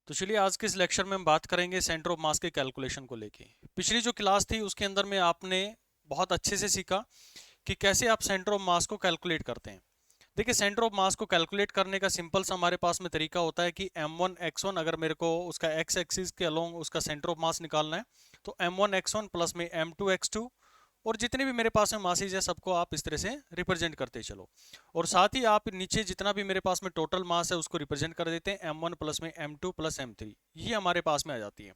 तो चलिए आज के इस लेक्चर में हम बात करेंगे सेंटर ऑफ मास के कैलकुलेशन को लेके। पिछली जो क्लास थी उसके अंदर में आपने बहुत अच्छे से सीखा कि कैसे आप सेंटर ऑफ मास को कैलकुलेट करते हैं। देखिए, सेंटर ऑफ मास को कैलकुलेट करने का सिंपल सा हमारे पास में तरीका होता है कि m1 x1, अगर मेरे को उसका x एक्सिस के अलोंग उसका सेंटर ऑफ मास निकालना है तो m1 x1 प्लस में m2 x2 और जितने भी मेरे पास में मासेज है सबको आप इस तरह से रिप्रेजेंट करते चलो। और साथ ही आप नीचे जितना भी मेरे पास में टोटल मास है उसको रिप्रेजेंट कर देते हैं m1 प्लस में m2 प्लस m3, ये हमारे पास में आ जाती है।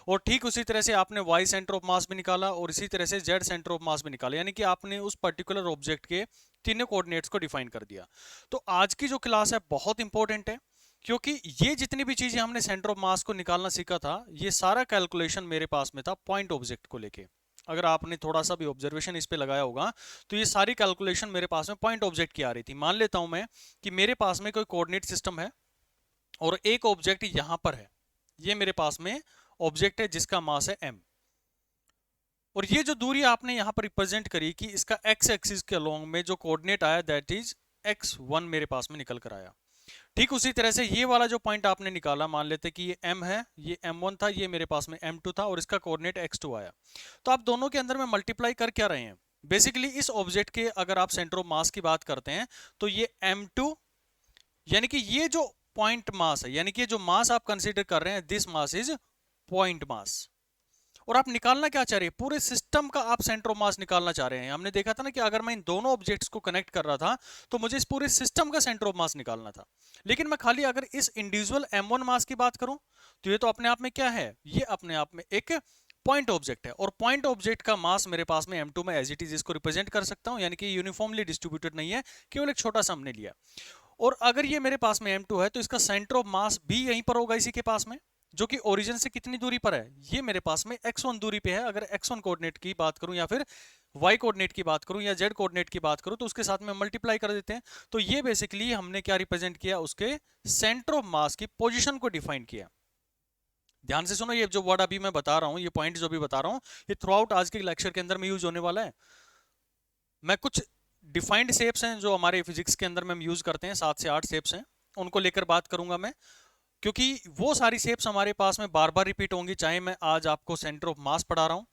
और ठीक उसी तरह से आपने y सेंटर ऑफ मास भी निकाला और इसी तरह से z सेंटर ऑफ मास भी निकाला, यानी कि आपने उस पर्टिकुलर ऑब्जेक्ट के तीनों कोऑर्डिनेट्स को डिफाइन कर दिया। तो आज की जो क्लास है बहुत इंपॉर्टेंट है, क्योंकि ये जितनी भी चीजें हमने सेंटर ऑफ मास को निकालना सीखा था ये सारा कैलकुलेशन मेरे पास में था पॉइंट ऑब्जेक्ट को लेके। अगर आपने थोड़ा सा भी ऑब्जर्वेशन इस पे लगाया होगा तो ये सारी कैलकुलेशन मेरे पास में पॉइंट ऑब्जेक्ट की आ रही थी। मान लेता हूं मैं कि मेरे पास में कोई कोऑर्डिनेट सिस्टम है और एक ऑब्जेक्ट यहां पर है, ये मेरे पास में ऑब्जेक्ट है जिसका मास है m। और ये जो दूरी आपने यहां पर रिप्रेजेंट करी कि इसका x एक्सिस के अलोंग में जो कोऑर्डिनेट आया दैट इज x1 मेरे पास में निकल कर आया। ठीक उसी तरह से ये वाला जो पॉइंट आपने निकाला, मान लेते कि ये m है, ये m1 था, ये मेरे पास में m2 था और इसका कोऑर्डिनेट x2 आया। तो आप दोनों के अंदर में मल्टीप्लाई कर क्या रहे हैं, बेसिकली इस ऑब्जेक्ट के अगर आप सेंटर ऑफ मास की बात करते हैं तो ये m2, यानी कि ये जो पॉइंट मास है, यानी कि जो मास आप कंसीडर कर रहे हैं this mass is point mass. और आप निकालना क्या चाह रहे हैं, पूरे सिस्टम का आप सेंटर ऑफ मास निकालना चाह रहे हैं। हमने देखा था ना कि अगर मैं इन दोनों ऑब्जेक्ट्स को कनेक्ट कर रहा था तो मुझे इस पूरे सिस्टम का सेंटर ऑफ मास निकालना था। लेकिन मैं खाली अगर इस इंडिविजुअल m1 मास की बात करूं तो ये तो अपने आप में क्या है, ये अपने आप में एक पॉइंट ऑब्जेक्ट है। और पॉइंट ऑब्जेक्ट का मास मेरे पास में m2 में एज इट इज इसको रिप्रेजेंट कर सकता हूं, यानी कि यूनिफॉर्मली डिस्ट्रीब्यूटेड नहीं है, केवल एक छोटा सा हमने लिया। और अगर ये मेरे पास में m2 है तो इसका सेंटर ऑफ मास भी यहीं पर होगा, इसी के पास में, जो कि ओरिजिन से कितनी दूरी पर है, ये मेरे पास में x1 दूरी पे है। अगर x1 कोऑर्डिनेट की बात करूं या फिर y कोऑर्डिनेट की बात करूं या z कोऑर्डिनेट की बात करूं तो उसके साथ में मल्टीप्लाई कर देते हैं। तो ये बेसिकली हमने क्या रिप्रेजेंट किया, उसके सेंटर ऑफ मास की पोजीशन को डिफाइन किया। ध्यान से सुनो, ये जो वर्ड अभी मैं बता रहा हूं, ये पॉइंट जो भी बता रहा हूं, ये थ्रू आउट आज के लेक्चर के अंदर में यूज होने वाला है। मैं कुछ डिफाइंड शेप्स हैं जो हमारे फिजिक्स के अंदर में हम यूज करते हैं, 7 से 8 शेप्स हैं, उनको लेकर बात करूंगा मैं, क्योंकि वो सारी शेप्स हमारे पास में बार बार रिपीट होंगी, चाहे मैं आज आपको सेंटर ऑफ मास पढ़ा रहा हूं,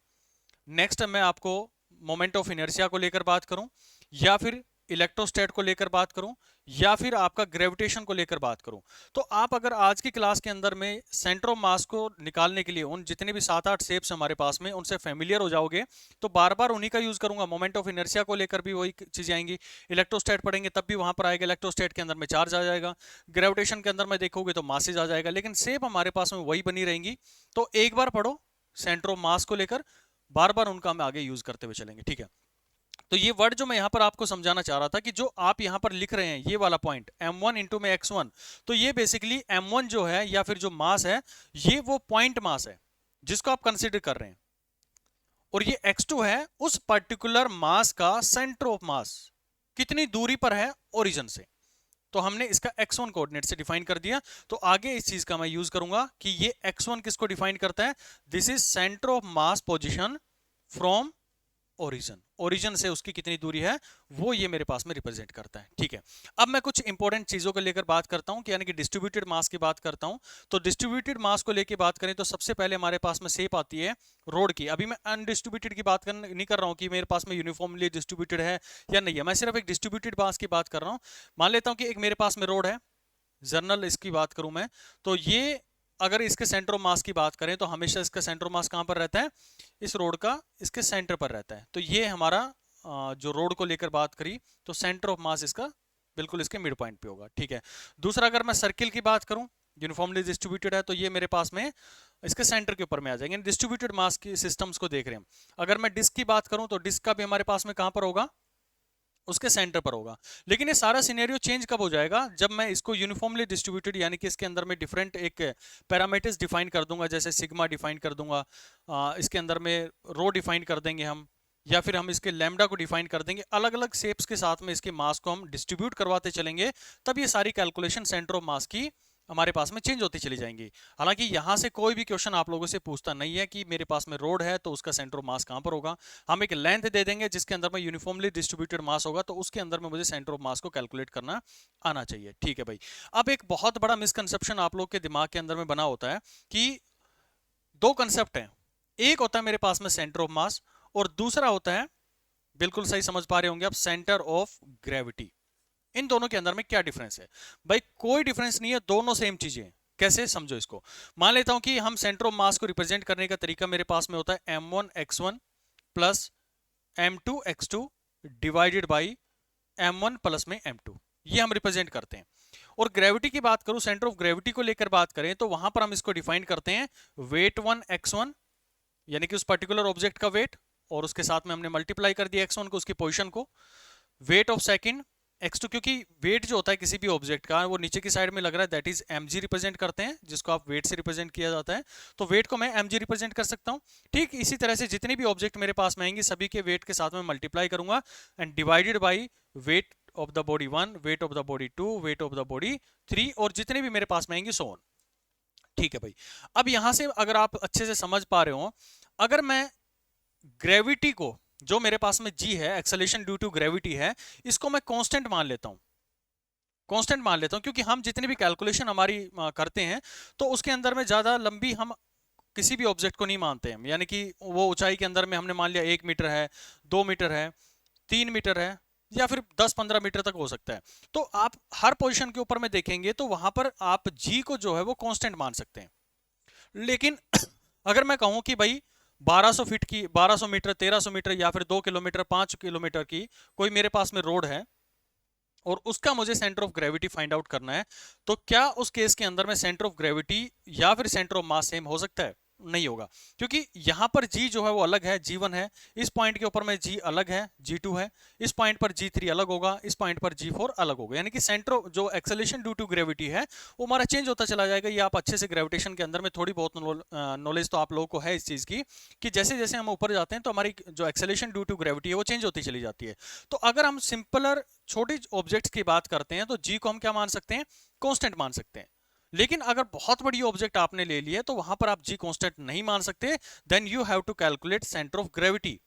नेक्स्ट मैं आपको मोमेंट ऑफ इनर्शिया को लेकर बात करूं, या फिर इलेक्ट्रोस्टैट को लेकर बात करूं, या फिर आपका ग्रेविटेशन को लेकर बात करूं। तो आप अगर आज की क्लास के अंदर में सेंटर ऑफ मास को निकालने के लिए उन जितने भी 7-8 शेप्स हमारे पास में उनसे फेमिलियर हो जाओगे तो बार बार उन्हीं का यूज करूंगा। मोमेंट ऑफ इनर्शिया को लेकर भी वही चीजें आएंगी, इलेक्ट्रोस्टैट पढ़ेंगे तब भी वहां पर आएगा, इलेक्ट्रोस्टैट के अंदर में चार्ज आ जाएगा, ग्रेविटेशन के अंदर में देखोगे तो मासेज आ जाएगा, लेकिन शेप हमारे पास में वही बनी रहेंगी। तो एक बार पढ़ो सेंटर ऑफ मास को लेकर, बार बार उनका हम आगे यूज करते हुए चलेंगे, ठीक है। तो ये वर्ड जो मैं यहां पर आपको समझाना चाह रहा था कि जो आप यहां पर लिख रहे हैं ये वाला पॉइंट m1 इंटू में x1, तो ये बेसिकली m1 जो है या फिर जो मास है ये वो पॉइंट मास है जिसको आप कंसीडर कर रहे हैं, और ये x2 है उस पर्टिकुलर मास का सेंटर ऑफ मास कितनी दूरी पर है ओरिजिन से। तो हमने इसका x1 कोऑर्डिनेट से डिफाइन कर दिया। तो आगे इस चीज का मैं यूज करूंगा कि ये x1 किसको डिफाइन करता है, this is centre of mass position from origin, origin से उसकी कितनी दूरी है वो ये मेरे पास में रिप्रेजेंट करता है, ठीक है। अब मैं कुछ इंपॉर्टेंट चीजों को लेकर बात करता हूं कि यानी कि डिस्ट्रीब्यूटेड मास की बात करता हूं। तो डिस्ट्रीब्यूटेड मास को लेकर बात करें तो सबसे पहले हमारे पास में शेप आती है रोड की। अभी मैं अनडिस्ट्रीब्यूटेड की बात नहीं कर रहा हूं कि मेरे पास में यूनिफॉर्मली डिस्ट्रीब्यूटेड है या नहीं है, मैं सिर्फ एक डिस्ट्रीब्यूटेड मास की बात कर रहा हूं। मान लेता हूं कि एक मेरे पास में रोड है, जर्नल इसकी बात करूं मैं, तो ये अगर इसके सेंटर ऑफ मास की बात करें तो हमेशा इसका सेंटर ऑफ मास कहां पर रहता है, इस रोड का इसके सेंटर पर रहता है। तो ये हमारा जो रोड को लेकर बात करी तो सेंटर ऑफ मास इसका बिल्कुल इसके मिड पॉइंट पे होगा, ठीक है। दूसरा अगर मैं सर्किल की बात करूं, यूनिफॉर्मली डिस्ट्रीब्यूटेड है, तो ये मेरे पास में इसके सेंटर के ऊपर में आ जाएंगे। डिस्ट्रीब्यूटेड मास की सिस्टम्स को देख रहे हैं। अगर मैं डिस्क की बात करूं तो डिस्क का भी हमारे पास में कहां पर होगा, उसके सेंटर पर होगा। लेकिन ये सारा सिनेरियो चेंज कब हो जाएगा, जब मैं इसको यूनिफॉर्मली डिस्ट्रीब्यूटेड यानी कि इसके अंदर में डिफरेंट एक पैरामीटर्स डिफाइन कर दूंगा, जैसे सिग्मा डिफाइन कर दूंगा, इसके अंदर में रो डिफाइन कर देंगे हम, या फिर हम इसके लैम्डा को डिफाइन कर देंगे, अलग अलग शेप्स के साथ में इसके मास को हम डिस्ट्रीब्यूट करवाते चलेंगे, तब ये सारी कैलकुलेशन सेंटर ऑफ मास की हमारे पास में चेंज होती चली जाएंगी। हालांकि यहाँ से कोई भी क्वेश्चन आप लोगों से पूछता नहीं है कि मेरे पास में रोड है तो उसका सेंटर ऑफ मास कहाँ पर होगा। हम एक लेंथ दे देंगे जिसके अंदर में यूनिफॉर्मली डिस्ट्रीब्यूटेड मास होगा, तो उसके अंदर में मुझे सेंटर ऑफ मास को कैलकुलेट करना आना चाहिए। ठीक है भाई। अब एक बहुत बड़ा मिसकंसेप्शन आप लोग के दिमाग के अंदर में बना होता है कि दो कंसेप्ट है, एक होता है मेरे पास में सेंटर ऑफ मास और दूसरा होता है, बिल्कुल सही समझ पा रहे होंगे आप, सेंटर ऑफ ग्रेविटी। इन दोनों के अंदर में क्या डिफरेंस है भाई? कोई डिफरेंस नहीं है, दोनों सेम चीजें हैं। कैसे, समझो इसको। मान लेता हूं कि हम सेंटर ऑफ मास को रिप्रेजेंट करने का तरीका मेरे पास में होता है m1x1 plus m2x2 divided by m1 plus में m2, ये हम रिप्रेजेंट करते हैं। और ग्रेविटी की बात करूं, सेंटर ऑफ ग्रेविटी को लेकर बात करें तो वहां पर हम इसको डिफाइन करते हैं वेट 1 x1, यानी कि उस पर्टिकुलर ऑब्जेक्ट का वेट, और उसके साथ में हमने मल्टीप्लाई कर दिया x1 को, उसकी पोजीशन को। वेट ऑफ सेकंड x2, क्योंकि वेट जो होता है किसी भी ऑब्जेक्ट का वो नीचे की साइड में लग रहा है, दैट इज mg रिप्रेजेंट करते हैं, जिसको आप वेट से रिप्रेजेंट किया जाता है, तो वेट को मैं mg रिप्रेजेंट कर सकता हूं। ठीक इसी तरह से जितने भी ऑब्जेक्ट मेरे पास में आएंगे सभी के वेट के साथ में मल्टीप्लाई करूंगा and divided by weight of the body 1, weight of the body 2, weight of the body 3, और जितने भी मेरे पास में आएंगे सो ऑन। ठीक है भाई। अब यहां से अगर आप अच्छे से समझ पा रहे हो, अगर मैं ग्रेविटी को, जो मेरे पास में g है, एक्सेलरेशन ड्यू टू ग्रेविटी है, इसको मैं कांस्टेंट मान लेता हूं, कांस्टेंट मान लेता हूं, क्योंकि हम जितनी भी कैलकुलेशन हमारी करते हैं तो उसके अंदर में ज्यादा लंबी हम किसी भी ऑब्जेक्ट को नहीं मानते हैं। यानी कि वो ऊंचाई के अंदर में हमने मान लिया 1 मीटर है, 2 मीटर है, 3 मीटर है, या फिर 10-15 मीटर तक हो सकता है। तो आप हर पोजीशन के ऊपर में देखेंगे तो वहां पर आप g को जो है वो कांस्टेंट मान सकते हैं। लेकिन अगर मैं कहूं कि भाई 1200 फीट की, 1200 मीटर, 1300 मीटर, या फिर 2 किलोमीटर, 5 किलोमीटर की कोई मेरे पास में रोड है और उसका मुझे centre of gravity find out करना है, तो क्या उस केस के अंदर में सेंटर ऑफ ग्रेविटी या फिर सेंटर ऑफ मास सेम हो सकता है? नहीं होगा, क्योंकि यहां पर g जो है वो अलग है, g1 है, इस पॉइंट के ऊपर में g अलग है, g2 है, इस पॉइंट पर g3 अलग होगा, इस पॉइंट पर g4 अलग होगा। यानी कि सेंटर जो एक्सेलरेशन ड्यू टू ग्रेविटी है वो हमारा चेंज होता चला जाएगा। ये आप अच्छे से ग्रेविटेशन के अंदर में थोड़ी बहुत नॉलेज तो आप लोगों को है इस चीज की, कि जैसे जैसे हम ऊपर जाते हैं तो हमारी जो एक्सेलरेशन ड्यू टू ग्रेविटी है वो चेंज होती चली जाती है। तो अगर हम सिंपलर छोटे ऑब्जेक्ट्स की बात करते हैं तो g को हम क्या मान सकते हैं? कांस्टेंट मान सकते हैं। लेकिन अगर बहुत बड़ी ऑब्जेक्ट आपने ले ली है तो वहां पर आप g कांस्टेंट नहीं मान सकते, then you have to calculate centre of gravity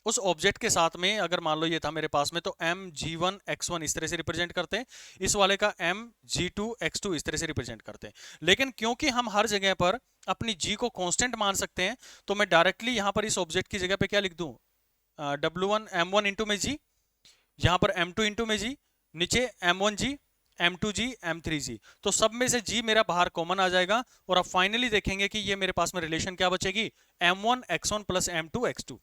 उस ऑब्जेक्ट के साथ में। अगर मान लो ये था मेरे पास में, तो mg1 x1 इस तरह से रिप्रेजेंट करते हैं, इस वाले का mg2 x2 इस तरह से रिप्रेजेंट करते हैं। लेकिन क्योंकि हम हर जगह पर अपनी g को कांस्टेंट मान सकते हैं, तो मैं डायरेक्टली यहां पर इस ऑब्जेक्ट की जगह पे क्या लिख दूं? w1 m1 इंटू में g, यहां पर m2 इंटू में g, नीचे m1g, m2g, m3g, तो सब में से g मेरा बाहर कॉमन आ जाएगा। और अब फाइनली देखेंगे कि ये मेरे पास में रिलेशन क्या बचेगी? m1 x1 plus m2 x2।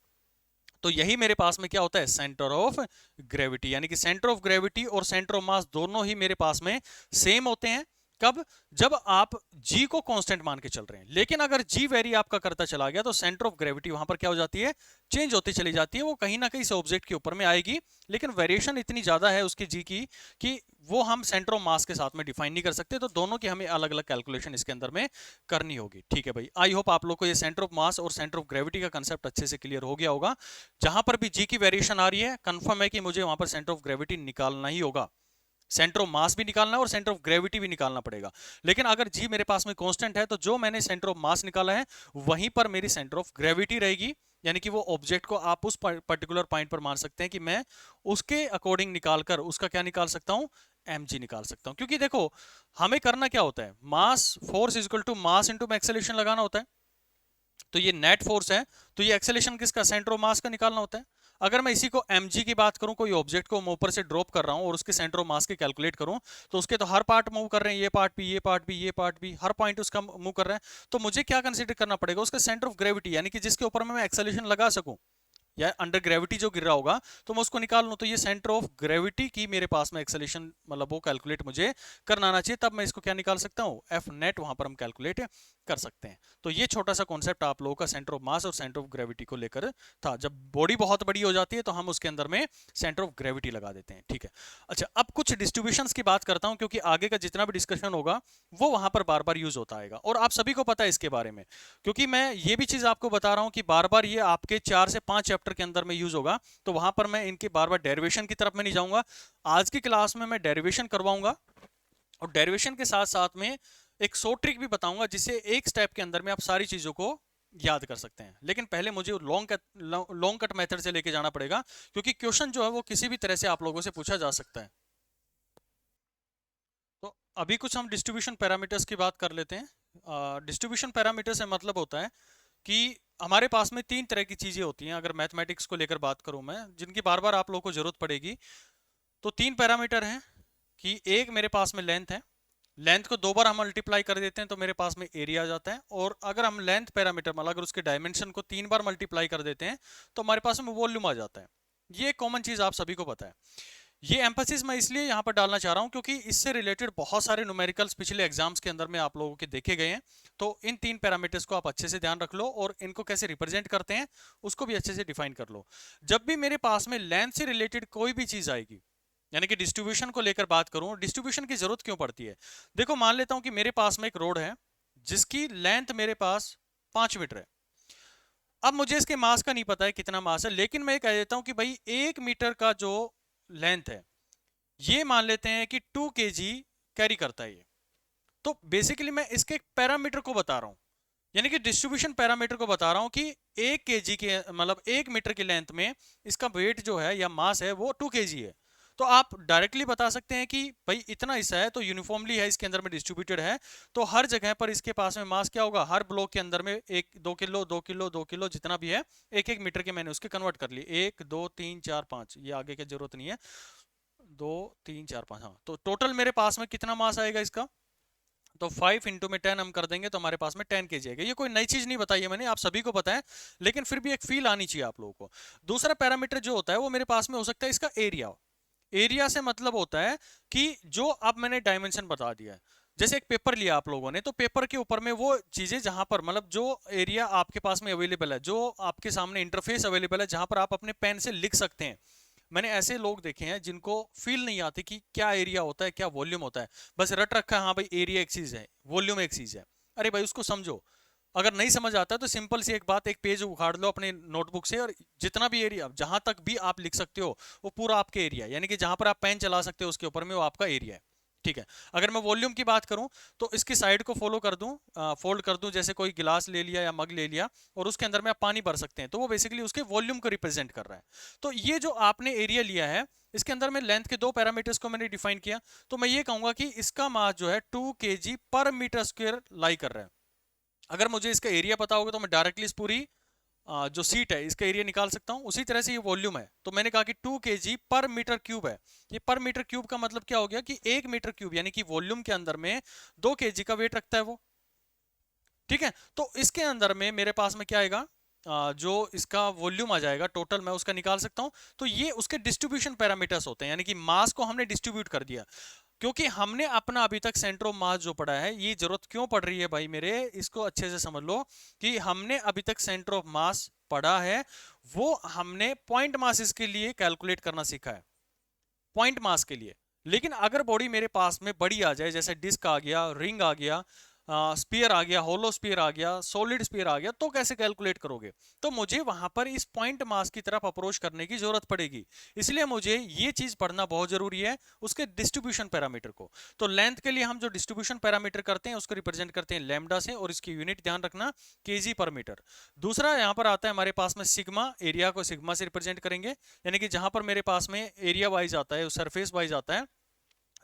तो यही मेरे पास में क्या होता है? Centre of gravity. यानी कि सेंटर ऑफ ग्रेविटी और सेंटर ऑफ मास दोनों ही मेरे पास में सेम होते हैं। कब? जब आप g को कांस्टेंट मान के चल रहे हैं। लेकिन अगर g वेरी आपका करता चला गया तो सेंटर ऑफ ग्रेविटी वहां पर क्या हो जाती है? चेंज होती चली जाती है। वो कहीं ना कहीं से ऑब्जेक्ट के ऊपर में आएगी, लेकिन वेरिएशन इतनी ज्यादा है उसकी g की कि वो हम सेंटर ऑफ मास के साथ में डिफाइन नहीं कर सकते। तो दोनों की हमें अलग अलग कैलकुलेशन इसके अंदर में करनी होगी। ठीक है भाई, आई होप आप लोग को ये सेंटर ऑफ मास और सेंटर ऑफ ग्रेविटी का कंसेप्ट अच्छे से क्लियर हो गया होगा। जहां पर भी g की वेरिएशन आ रही है, कंफर्म है कि मुझे वहां पर सेंटर ऑफ ग्रेविटी निकालना ही होगा। सेंटर ऑफ मास भी निकालना है और सेंटर ऑफ ग्रेविटी भी निकालना पड़ेगा। लेकिन अगर g मेरे पास में कांस्टेंट है तो जो मैंने सेंटर ऑफ मास निकाला है वहीं पर मेरी सेंटर ऑफ ग्रेविटी रहेगी। यानी कि वो ऑब्जेक्ट को आप उस पर्टिकुलर पॉइंट पर मान सकते हैं कि मैं उसके अकॉर्डिंग निकालकर उसका क्या निकाल सकता हूं? mg निकाल सकता हूं। क्योंकि देखो हमें करना क्या होता है? Mass force equal to mass into acceleration लगाना होता है। तो ये नेट फोर्स है, तो ये एक्सेलरेशन किसका? सेंटर ऑफ मास का निकालना होता है। अगर मैं इसी को mg की बात करूं, कोई ऑब्जेक्ट को मैं ऊपर से ड्रॉप कर रहा हूं और उसके सेंटर ऑफ मास की कैलकुलेट करूं, तो उसके तो हर पार्ट मूव कर रहे हैं, ये पार्ट भी, ये पार्ट भी, ये पार्ट भी, हर पॉइंट उसका मूव कर रहा है। तो मुझे क्या कंसीडर करना पड़ेगा? उसका सेंटर ऑफ ग्रेविटी, यानी कि जिसके ऊपर मैं एक्सेलरेशन लगा सकूं या अंडर ग्रेविटी जो गिर रहा होगा तो मैं उसको निकाल लूं। तो ये सेंटर ऑफ ग्रेविटी की मेरे पास में एक्सेलरेशन मतलब वो कैलकुलेट मुझे करना आना चाहिए, तब मैं इसको क्या निकाल सकता हूं? एफ नेट वहां पर हम कैलकुलेट कर सकते हैं। तो ये छोटा सा कॉन्सेप्ट आप लोगों का सेंटर ऑफ मास और सेंटर ऑफ ग्रेविटी को लेकर था। जब बॉडी बहुत बड़ी हो जाती है तो हम उसके अंदर में सेंटर ऑफ ग्रेविटी लगा देते हैं। ठीक है, अच्छा अब कुछ डिस्ट्रीब्यूशंस की बात करता हूं, क्योंकि आगे का जितना भी डिस्कशन होगा वो वहां पर बार बार यूज होता आएगा और आप सभी को पता है इसके बारे में, क्योंकि मैं ये भी चीज आपको बता रहा हूं कि बार बार ये आपके 4 से 5 चैप्टर के अंदर में यूज होगा। तो वहां पर मैं इनके बार बार डेरिवेशन की तरफ में नहीं जाऊंगा। आज की क्लास में मैं डेरिवेशन करवाऊंगा और डेरिवेशन के साथ साथ में एक शॉर्ट ट्रिक भी बताऊंगा जिससे एक स्टेप के अंदर में आप सारी चीजों को याद कर सकते हैं। लेकिन पहले मुझे लॉन्ग कट मेथड से लेके जाना पड़ेगा, क्योंकि क्वेश्चन जो है वो किसी भी तरह से आप लोगों से पूछा जा सकता है। तो अभी कुछ हम डिस्ट्रीब्यूशन पैरामीटर्स की बात कर लेते हैं। डिस्ट्रीब्यूशन पैरामीटर से मतलब होता है कि हमारे पास में तीन तरह की चीजें होती हैं, अगर मैथमेटिक्स को लेकर बात करूं मैं, जिनकी बार बार आप लोगों को जरूरत पड़ेगी। तो तीन पैरामीटर हैं कि एक मेरे पास में लेंथ है, लेंथ को दो बार हम मल्टीप्लाई कर देते हैं तो मेरे पास में एरिया आ जाता है। और अगर हम लेंथ पैरामीटर मतलब अगर उसके डायमेंशन को तीन बार मल्टीप्लाई कर देते हैं तो हमारे पास में वॉल्यूम आ जाता है। ये कॉमन चीज आप सभी को पता है। ये एम्फेसिस मैं इसलिए यहाँ पर डालना चाह रहा हूँ क्योंकि इससे रिलेटेड बहुत सारे न्यूमेरिकल्स पिछले एग्जाम्स के अंदर में आप लोगों के देखे गए हैं। तो इन तीन पैरामीटर्स को आप अच्छे से ध्यान रख लो और इनको कैसे रिप्रेजेंट करते हैं उसको भी अच्छे से डिफाइन कर लो। जब भी मेरे पास में लेंथ से रिलेटेड कोई भी चीज आएगी, यानी कि डिस्ट्रीब्यूशन को लेकर बात करूं, डिस्ट्रीब्यूशन की जरूरत क्यों पड़ती है? देखो मान लेता हूं कि मेरे पास में एक रोड है जिसकी लेंथ मेरे पास 5 मीटर है। अब मुझे इसके मास का नहीं पता है कितना मास है, लेकिन मैं कह देता हूं कि भाई 1 मीटर का जो लेंथ है ये मान लेते हैं कि 2 kg कैरी करता है ये। तो बेसिकली मैं इसके पैरामीटर को बता रहा हूं, यानी कि डिस्ट्रीब्यूशन पैरामीटर को बता रहा हूं कि 1 kg के मतलब 1 मीटर की लेंथ में इसका वेट जो है या मास है वो 2 kg है। तो आप डायरेक्टली बता सकते हैं कि भाई इतना हिस्सा है तो यूनिफॉर्मली है इसके अंदर में डिस्ट्रीब्यूटेड है, तो हर जगह पर इसके पास में मास क्या होगा, हर ब्लॉक के अंदर में 1 2 किलो 2 किलो 2 किलो जितना भी है, 1 1 मीटर के मैंने उसके कन्वर्ट कर लिए। 1 2 3 4 5, ये आगे की जरूरत नहीं है, 2 3 4 5, हाँ। तो टोटल मेरे पास में कितना मास आएगा इसका, तो 5 इंटू में 10 हम कर देंगे तो हमारे पास में 10 kg आएगा। ये कोई नई चीज नहीं बताई है मैंने, आप सभी को पता है, लेकिन फिर भी एक फील आनी चाहिए आप लोगों को। दूसरा पैरामीटर जो होता है वो मेरे पास में हो सकता है इसका एरिया। एरिया से मतलब होता है कि जो अब मैंने डायमेंशन बता दिया है, जैसे एक पेपर लिया आप लोगों ने, तो पेपर के ऊपर में वो चीजें जहां पर मतलब जो एरिया आपके पास में अवेलेबल है, जो आपके सामने इंटरफेस अवेलेबल है जहां पर आप अपने पेन से लिख सकते हैं। मैंने ऐसे लोग देखे हैं जिनको फील नहीं आती कि क्या एरिया होता है क्या वॉल्यूम होता है, बस रट रखा है हाँ भाई एरिया एक चीज है वॉल्यूम एक चीज है। अरे भाई उसको समझो। अगर नहीं समझ आता तो सिंपल सी एक बात, एक पेज उखाड़ लो अपने नोटबुक से और जितना भी एरिया जहां तक भी आप लिख सकते हो वो पूरा आपके एरिया, यानी कि जहां पर आप पेन चला सकते हो उसके ऊपर में वो आपका एरिया है। ठीक है। अगर मैं वॉल्यूम की बात करूं तो इसकी साइड को फॉलो कर दूं, फोल्ड कर दूं, जैसे कोई गिलास ले लिया या मग ले लिया और उसके अंदर में आप पानी भर सकते हैं, तो वो बेसिकली उसके वॉल्यूम को रिप्रेजेंट कर रहा है। तो ये जो आपने एरिया लिया है इसके अंदर में लेंथ के दो पैरामीटर्स को मैंने डिफाइन किया, तो मैं ये कहूंगा कि इसका मास जो है 2 kg पर मीटर स्क्वायर लाई कर रहा है। अगर मुझे इसका एरिया पता होगा तो मैं डायरेक्टली इस पूरी जो सीट है इसका एरिया निकाल सकता हूं। उसी तरह से ये वॉल्यूम है, तो मैंने कहा कि 2 kg पर मीटर क्यूब है। ये पर मीटर क्यूब का मतलब क्या हो गया कि 1 मीटर क्यूब यानी कि वॉल्यूम के अंदर में 2 kg का वेट रखता है वो। ठीक है। तो इसके अंदर में मेरे पास में क्या आएगा, जो इसका वॉल्यूम आ जाएगा टोटल मैं उसका निकाल सकता हूं। तो ये उसके डिस्ट्रीब्यूशन पैरामीटर्स होते हैं, यानी कि मास को हमने डिस्ट्रीब्यूट कर दिया। क्योंकि हमने अपना अभी तक सेंटर ऑफ मास जो पढ़ा है, ये जरूरत क्यों पड़ रही है भाई मेरे, इसको अच्छे से समझ लो कि हमने अभी तक सेंटर ऑफ मास पढ़ा है, वो हमने पॉइंट मासेस के लिए कैलकुलेट करना सीखा है, पॉइंट मास के लिए। लेकिन अगर बॉडी मेरे पास में बड़ी आ जाए, जैसे डिस्क आ गया, रिंग आ गया, स्पीयर आ गया, होलो स्पीयर आ गया, सॉलिड स्पीयर आ गया, तो कैसे कैलकुलेट करोगे? तो मुझे वहां पर इस पॉइंट मास की तरफ अप्रोच करने की जरूरत पड़ेगी। इसलिए मुझे ये चीज पढ़ना बहुत जरूरी है, उसके डिस्ट्रीब्यूशन पैरामीटर को। तो लेंथ के लिए हम जो डिस्ट्रीब्यूशन पैरामीटर करते हैं उसको रिप्रेजेंट करते हैं लैम्डा से, और इसकी यूनिट ध्यान रखना केजी पर मीटर। दूसरा यहां पर आता है हमारे पास में सिग्मा, एरिया को सिग्मा से रिप्रेजेंट करेंगे, यानी कि जहां पर मेरे पास में एरिया वाइज आता है, सरफेस वाइज आता है,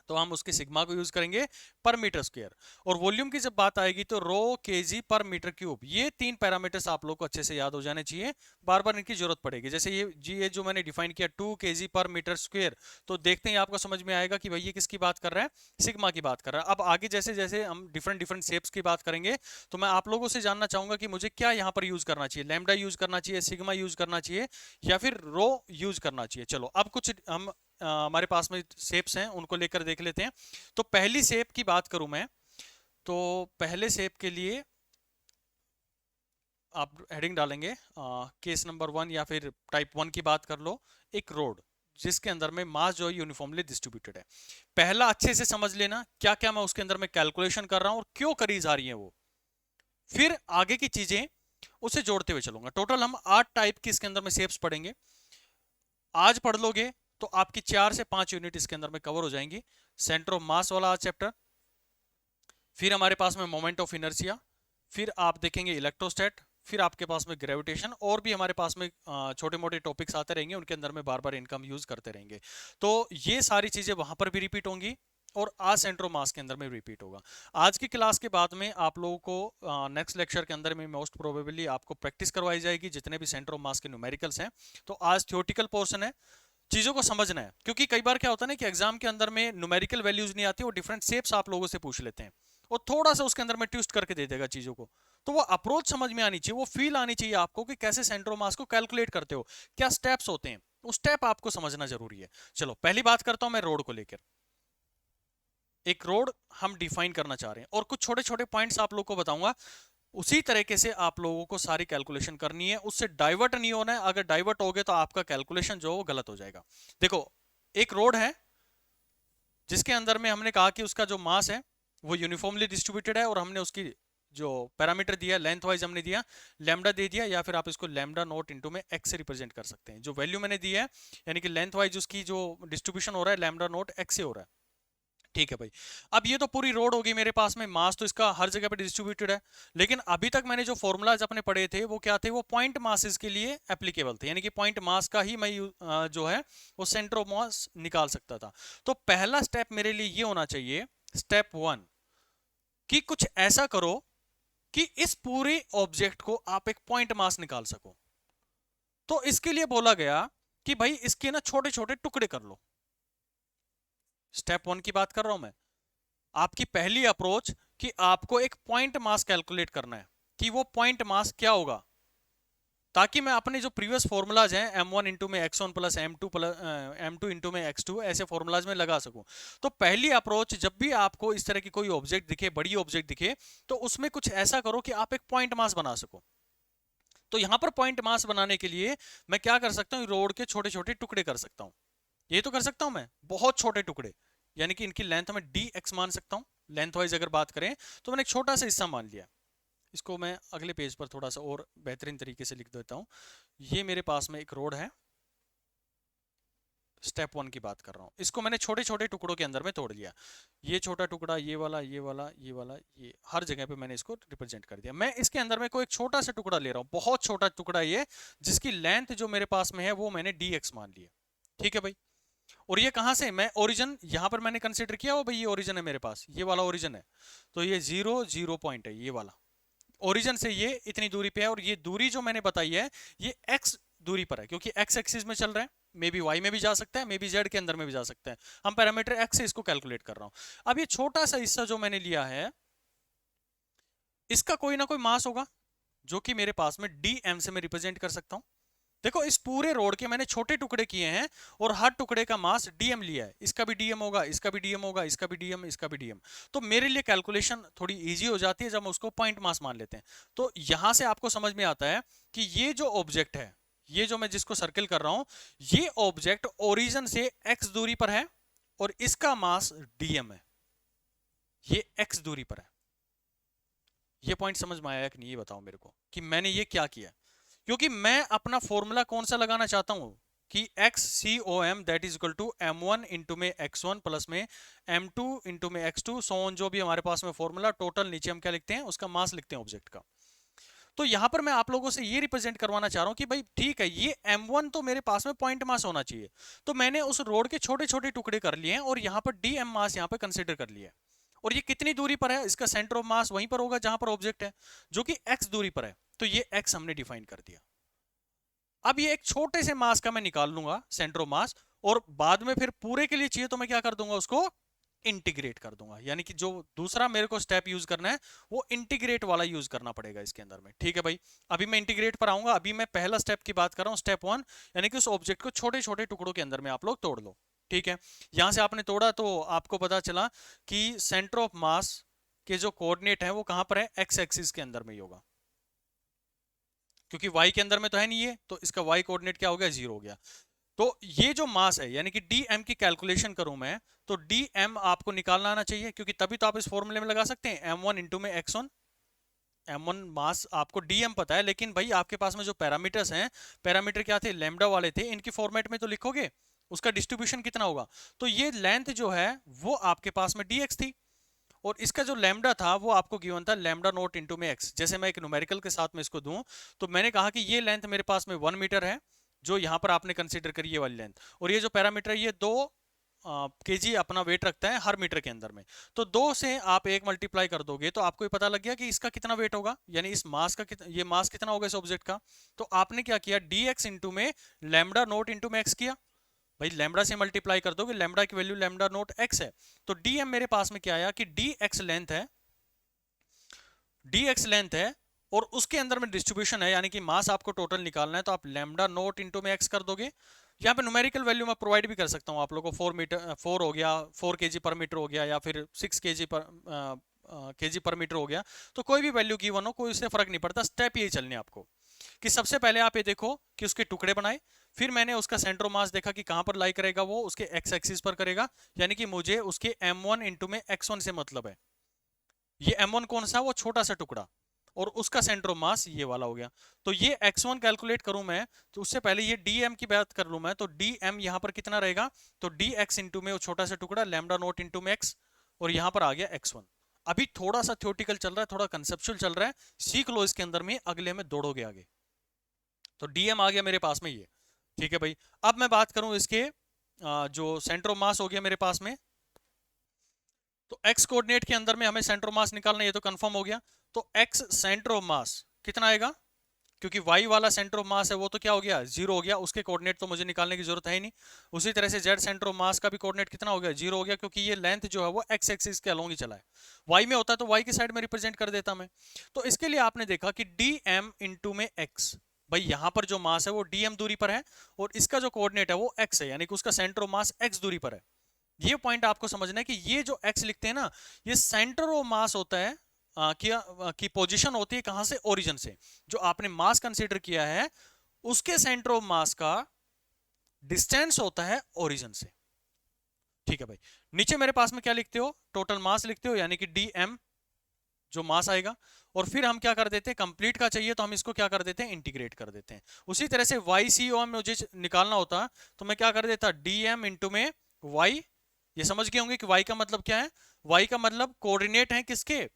तो हम उसके सिग्मा को यूज करेंगे पर मीटर स्क्वायर। और वॉल्यूम की जब बात आएगी तो रो केजी पर मीटर क्यूब। ये तीन पैरामीटर्स आप लोग को अच्छे से याद हो जाने चाहिए, बार बार इनकी जरूरत पड़ेगी। जैसे ये जो मैंने डिफाइन किया 2 kg पर मीटर स्क्वायर, तो देखते ही आपको समझ में आएगा कि भाई ये किसकी बात कर रहा है, सिग्मा की बात कर रहा है। अब आगे जैसे जैसे हम डिफरेंट डिफरेंट शेप्स की बात करेंगे तो मैं आप लोगों से जानना चाहूंगा कि मुझे क्या यहाँ पर यूज करना चाहिए, लैम्डा यूज करना चाहिए, सिग्मा यूज करना चाहिए, या फिर रो यूज करना चाहिए। चलो अब कुछ हम हमारे पास में शेप्स हैं उनको लेकर देख लेते हैं। तो पहली शेप की बात करूं मैं, तो पहले शेप के लिए आप हेडिंग डालेंगे केस नंबर 1 या फिर टाइप 1 की बात कर लो, एक रोड जिसके अंदर में मास जो है यूनिफॉर्मली डिस्ट्रीब्यूटेड है। पहला अच्छे से समझ लेना क्या क्या मैं उसके अंदर में कैलकुलेशन कर रहा हूं और क्यों करी जा रही है वो, फिर आगे की चीजें उसे जोड़ते हुए चलूंगा। टोटल हम 8 टाइप की इसके अंदर में शेप्स पढ़ेंगे। आज पढ़ लोगे तो आपकी 4 से 5 यूनिट इसके अंदर में कवर हो जाएंगी। सेंटर ऑफ मास वाला आज चैप्टर, फिर हमारे पास में मोमेंट ऑफ इनर्शिया, फिर आप देखेंगे इलेक्ट्रोस्टैट, फिर आपके पास में ग्रेविटेशन, और भी हमारे पास में छोटे मोटे टॉपिक्स आते रहेंगे, उनके अंदर में बार बार इनका हम यूज करते रहेंगे। तो ये सारी चीजें वहां पर भी रिपीट होंगी और आज सेंटर ऑफ मास के अंदर में रिपीट होगा। आज की क्लास के बाद में आप लोगों को नेक्स्ट लेक्चर के अंदर में मोस्ट प्रोबेबली आपको प्रैक्टिस करवाई जाएगी जितने भी सेंटर ऑफ मास के न्यूमेरिकल्स हैं। तो आज थियोटिकल पोर्शन है, चीजों को समझना है, क्योंकि कई बार क्या होता है ना कि एग्जाम के अंदर में न्यूमेरिकल वैल्यूज नहीं आती, वो डिफरेंट शेप्स आप लोगों से पूछ लेते हैं और थोड़ा सा उसके अंदर में ट्विस्ट करके दे देगा चीजों को। तो वो अप्रोच समझ में आनी चाहिए, वो फील आनी चाहिए आपको कि कैसे सेंटर ऑफ मास को कैलकुलेट करते हो, क्या स्टेप्स होते हैं, वो स्टेप आपको समझना जरूरी है। चलो पहली बात करता हूं मैं रोड को लेकर। एक रोड हम डिफाइन करना चाह रहे हैं और कुछ छोटे छोटे पॉइंट्स आप लोग को बताऊंगा, उसी तरीके से आप लोगों को सारी कैलकुलेशन करनी है, उससे डाइवर्ट नहीं होना है। अगर डाइवर्ट हो गए तो आपका कैलकुलेशन जो वो गलत हो जाएगा। देखो एक रोड है जिसके अंदर में हमने कहा कि उसका जो मास है वो यूनिफॉर्मली डिस्ट्रीब्यूटेड है, और हमने उसकी जो पैरामीटर दिया लेंथ वाइज हमने दिया लैम्डा दे दिया, या फिर आप इसको लैम्डा नॉट इनटू में एक्स से रिप्रेजेंट कर सकते हैं। जो वैल्यू मैंने दी है यानी कि लेंथ वाइज उसकी जो डिस्ट्रीब्यूशन हो रहा है लैम्डा नॉट एक्स से हो रहा है। ठीक है भाई, अब ये तो पूरी रोड होगी मेरे पास में, मास तो इसका हर जगह पे डिस्ट्रीब्यूटेड है। लेकिन अभी तक मैंने जो फॉर्मूलाज अपने पढ़े थे वो क्या थे, वो पॉइंट मासेस के लिए एप्लीकेबल थे, यानी कि पॉइंट मास का ही मैं जो है वो सेंटर ऑफ मास निकाल सकता था। तो पहला स्टेप मेरे लिए ये होना चाहिए, स्टेप 1, कि कुछ ऐसा करो कि इस पूरे ऑब्जेक्ट को आप एक पॉइंट मास निकाल सको। तो इसके लिए बोला गया कि भाई इसके ना छोटे छोटे टुकड़े कर लो। स्टेप 1 की बात कर रहा हूं मैं। आपकी पहली अप्रोच कि आपको एक पॉइंट मास कैलकुलेट करना है कि वो पॉइंट मास क्या होगा, ताकि मैं अपने जो प्रीवियस फॉर्मूलाज हैं m1 इंटू में x1 प्लस m2 इंटू में x2 ऐसे फॉर्मूलाज में लगा सकूं। तो पहली अप्रोच, जब भी आपको इस तरह की कोई ऑब्जेक्ट दिखे, बड़ी ऑब्जेक्ट दिखे, तो उसमें कुछ ऐसा करो कि आप एक पॉइंट मास बना सको। तो यहां पर पॉइंट मास बनाने के लिए मैं क्या कर सकता हूं, रोड के छोटे छोटे टुकड़े कर सकता हूं। ये तो कर सकता हूं मैं, बहुत छोटे टुकड़े, यानी कि इनकी लेंथ में dx मान सकता हूं। लेंथ वाइज अगर बात करें तो मैंने एक छोटा सा हिस्सा मान लिया। इसको मैं अगले पेज पर थोड़ा सा और बेहतरीन तरीके से लिख देता हूं। ये मेरे पास में एक रोड है, स्टेप 1 की बात कर रहा हूं, इसको मैंने छोटे छोटे टुकड़ों के अंदर में तोड़ लिया। ये छोटा टुकड़ा, ये वाला, ये वाला, ये वाला, ये हर जगह पे मैंने इसको रिप्रेजेंट कर दिया। मैं इसके अंदर में कोई एक छोटा सा टुकड़ा ले रहा हूं, बहुत छोटा टुकड़ा ये, जिसकी लेंथ जो मेरे पास में है वो मैंने dx मान लिया। ठीक है भाई, और ये कहां से, मैं ओरिजिन यहां पर मैंने कंसीडर किया हो भाई, ये ओरिजिन है मेरे पास, ये वाला ओरिजिन है। तो ये 0 पॉइंट है, ये वाला ओरिजिन से ये इतनी दूरी पे है, और ये दूरी जो मैंने बताई है ये x दूरी पर है, क्योंकि x एक्सिस में चल रहा है, मे बी y में भी जा सकता है, मे बी z के अंदर में भी जा सकता है। हम पैरामीटर x से इसको कैलकुलेट कर रहा हूं। अब ये छोटा सा हिस्सा जो मैंने लिया है, इसका कोई ना कोई मास होगा जो कि मेरे पास में dm से मैं रिप्रेजेंट कर सकता हूं। देखो इस पूरे रोड के मैंने छोटे टुकड़े किए हैं और हर टुकड़े का मास dm लिया है। इसका भी dm होगा, इसका भी dm होगा, इसका भी dm, इसका भी dm। तो मेरे लिए कैलकुलेशन थोड़ी इजी हो जाती है जब हम उसको पॉइंट मास मान लेते हैं। तो यहां से आपको समझ में आता है कि ये जो ऑब्जेक्ट है, ये जो मैं जिसको सर्किल कर रहा हूं, ये ऑब्जेक्ट ओरिजिन से x दूरी पर है और इसका मास dm है, ये x दूरी पर है। ये पॉइंट समझ में आया कि नहीं, ये बताओ मेरे को कि मैंने ये क्या किया। क्योंकि मैं अपना फॉर्मूला कौन सा लगाना चाहता हूं कि XCOM that is equal to m1 into में x1 प्लस में m2 इंटू में x2 सो ऑन, जो भी हमारे पास में फॉर्मूला, टोटल नीचे हम क्या लिखते हैं, उसका मास लिखते हैं ऑब्जेक्ट का। तो यहां पर मैं आप लोगों से ये रिप्रेजेंट करवाना चाह रहा हूं कि भाई ठीक है, ये m1 तो मेरे पास में पॉइंट मास होना चाहिए। तो मैंने उस रोड के छोटे छोटे टुकड़े कर लिए हैं और यहां पर dm मास यहां पर कंसिडर कर लिया है। और ये कितनी दूरी पर है, इसका सेंटर ऑफ मास वहीं पर होगा जहां पर ऑब्जेक्ट है, जो कि x दूरी पर है। तो ये x हमने डिफाइन कर दिया। अब ये एक छोटे से मास का मैं निकाल लूंगा सेंटर ऑफ मास, और बाद में फिर पूरे के लिए चाहिए तो मैं क्या कर दूंगा, उसको इंटीग्रेट कर दूंगा। यानी कि जो दूसरा मेरे को स्टेप यूज करना है वो इंटीग्रेट वाला यूज करना पड़ेगा इसके अंदर में। ठीक है भाई, अभी मैं इंटीग्रेट पर आऊंगा, अभी मैं पहला स्टेप की बात कर रहा हूं, स्टेप 1, यानी कि उस ऑब्जेक्ट को छोटे छोटे टुकड़ों के अंदर में आप लोग तोड़ लो। ठीक है, यहां से आपने तोड़ा तो आपको पता चला कि सेंटर ऑफ मास के जो कोऑर्डिनेट है वो कहां पर है, एक्स एक्सिस के अंदर में ही होगा, क्योंकि y के अंदर में तो है नहीं ये, तो इसका y कोऑर्डिनेट क्या हो गया, 0 हो गया। तो ये जो मास है यानी कि dm की कैलकुलेशन करूं मैं, तो dm आपको निकालना आना चाहिए, क्योंकि तभी तो आप इस फॉर्मूले में लगा सकते हैं m1 इंटू में x1। m1 मास आपको dm पता है, लेकिन भाई आपके पास में जो पैरामीटर्स हैं, पैरामीटर क्या थे, लैम्डा वाले थे, इनकी फॉर्मेट में तो लिखोगे उसका डिस्ट्रीब्यूशन कितना होगा। तो ये लेंथ जो है वो आपके पास में dx थी, और इसका जो लैम्डा था वो आपको गिवन था लैम्डा नॉट इंटू में एक्स। जैसे मैं एक न्यूमेरिकल के साथ में इसको दूं तो मैंने कहा कि ये लेंथ मेरे पास में 1 मीटर है, जो यहाँ पर आपने कंसिडर करी ये वाली लेंथ, और ये जो पैरामीटर ये 2 kg अपना वेट रखता है हर मीटर के अंदर में। तो 2 से आप 1 मल्टीप्लाई कर दोगे तो आपको ये पता लग गया कि इसका कितना वेट होगा, यानी इस मास का ये मास कितना होगा इस ऑब्जेक्ट का। तो आपने क्या किया, डी एक्स इंटू में लैम्डा नोट इंटू में एक्स किया। भाई लैम्डा से मल्टीप्लाई कर दोगे, लैम्डा की वैल्यू लैम्डा नोट एक्स है। तो डी एम मेरे पास में क्या आया कि डी एक्स लेंथ है, डी एक्स लेंथ है और उसके अंदर में डिस्ट्रीब्यूशन है, यानी कि मास आपको टोटल निकालना है, तो आप लैम्डा नोट इंटू में एक्स कर दोगे। यहाँ पे न्यूमेरिकल वैल्यू मैं प्रोवाइड भी कर सकता हूँ आप लोगों को, 4 हो गया, 4 kg पर मीटर हो गया, या फिर 6 kg पर मीटर हो गया। तो कोई भी वैल्यू गिवन हो, कोई उससे फर्क नहीं पड़ता। स्टेप यही चलने आपको कि सबसे पहले आप ये देखो कि उसके टुकड़े बनाए, फिर मैंने उसका सेंटर ऑफ मास देखा कि कहां पर लाई करेगा, वो उसके एक्स एक्सिस पर करेगा, यानी कि मुझे उसके m1 इंटू में x1 से मतलब है। ये m1 कौन सा, वो छोटा सा टुकड़ा, और उसका सेंटर ऑफ मास ये वाला हो गया। तो ये x1 कैलकुलेट करूं मैं, तो उससे पहले ये dm की बात कर लूं मैं, तो dm यहां पर कितना रहेगा, तो dx इंटू में वो छोटा सा टुकड़ा लैम्डा नोट इंटू में x, और यहां पर आ गया x1। अभी थोड़ा सा थ्योरेटिकल चल रहा है, थोड़ा कंसेप्चुअल चल रहा है, सीख लो इसके अंदर में, अगले में दौड़ोगे आगे। तो dm आ गया मेरे पास में ये, ठीक है भाई। अब मैं बात करूं इसके जो सेंटर ऑफ मास हो गया मेरे पास में, तो x कोऑर्डिनेट के अंदर में हमें सेंटर ऑफ मास निकालना है, ये तो कंफर्म हो गया। तो x सेंटर ऑफ मास कितना आएगा, क्योंकि y वाला सेंटर ऑफ मास है वो तो क्या हो गया, 0 हो गया, उसके कोऑर्डिनेट तो मुझे निकालने की जरूरत है ही नहीं। उसी तरह से z सेंटर ऑफ मास का भी कोऑर्डिनेट कितना हो गया, 0 हो गया, क्योंकि ये लेंथ जो है वो x एक्सिस के अलोंग ही चला है। y में होता है तो y की साइड में रिप्रेजेंट कर देता मैं। तो इसके लिए आपने देखा कि dm इंटू में x, भाई यहां पर जो मास है वो dm दूरी पर है, और इसका जो कोऑर्डिनेट है वो x है, यानी कि उसका सेंटर ऑफ मास x दूरी पर है। ये पॉइंट आपको समझना है कि ये जो x लिखते हैं ना, ये सेंटर ऑफ मास होता है, की पोजीशन होती है कहां से, ओरिजिन से। जो आपने मास कंसीडर किया है उसके सेंटर ऑफ मास का डिस्टेंस होता है ओरिजिन से, ठीक है भाई। नीचे मेरे पास में क्या लिखते हो, टोटल मास लिखते हो, यानी कि dm जो मास आएगा, और फिर हम क्या कर देते हैं, कंप्लीट का चाहिए तो हम इसको क्या कर देते हैं, इंटीग्रेट कर देते हैं। उसी तरह से YCOM मुझे निकालना होता तो मैं क्या कर देता, dm इंटू में y। ये समझ गए होंगे कि y का मतलब क्या है, y का मतलब कोऑर्डिनेट है किसके,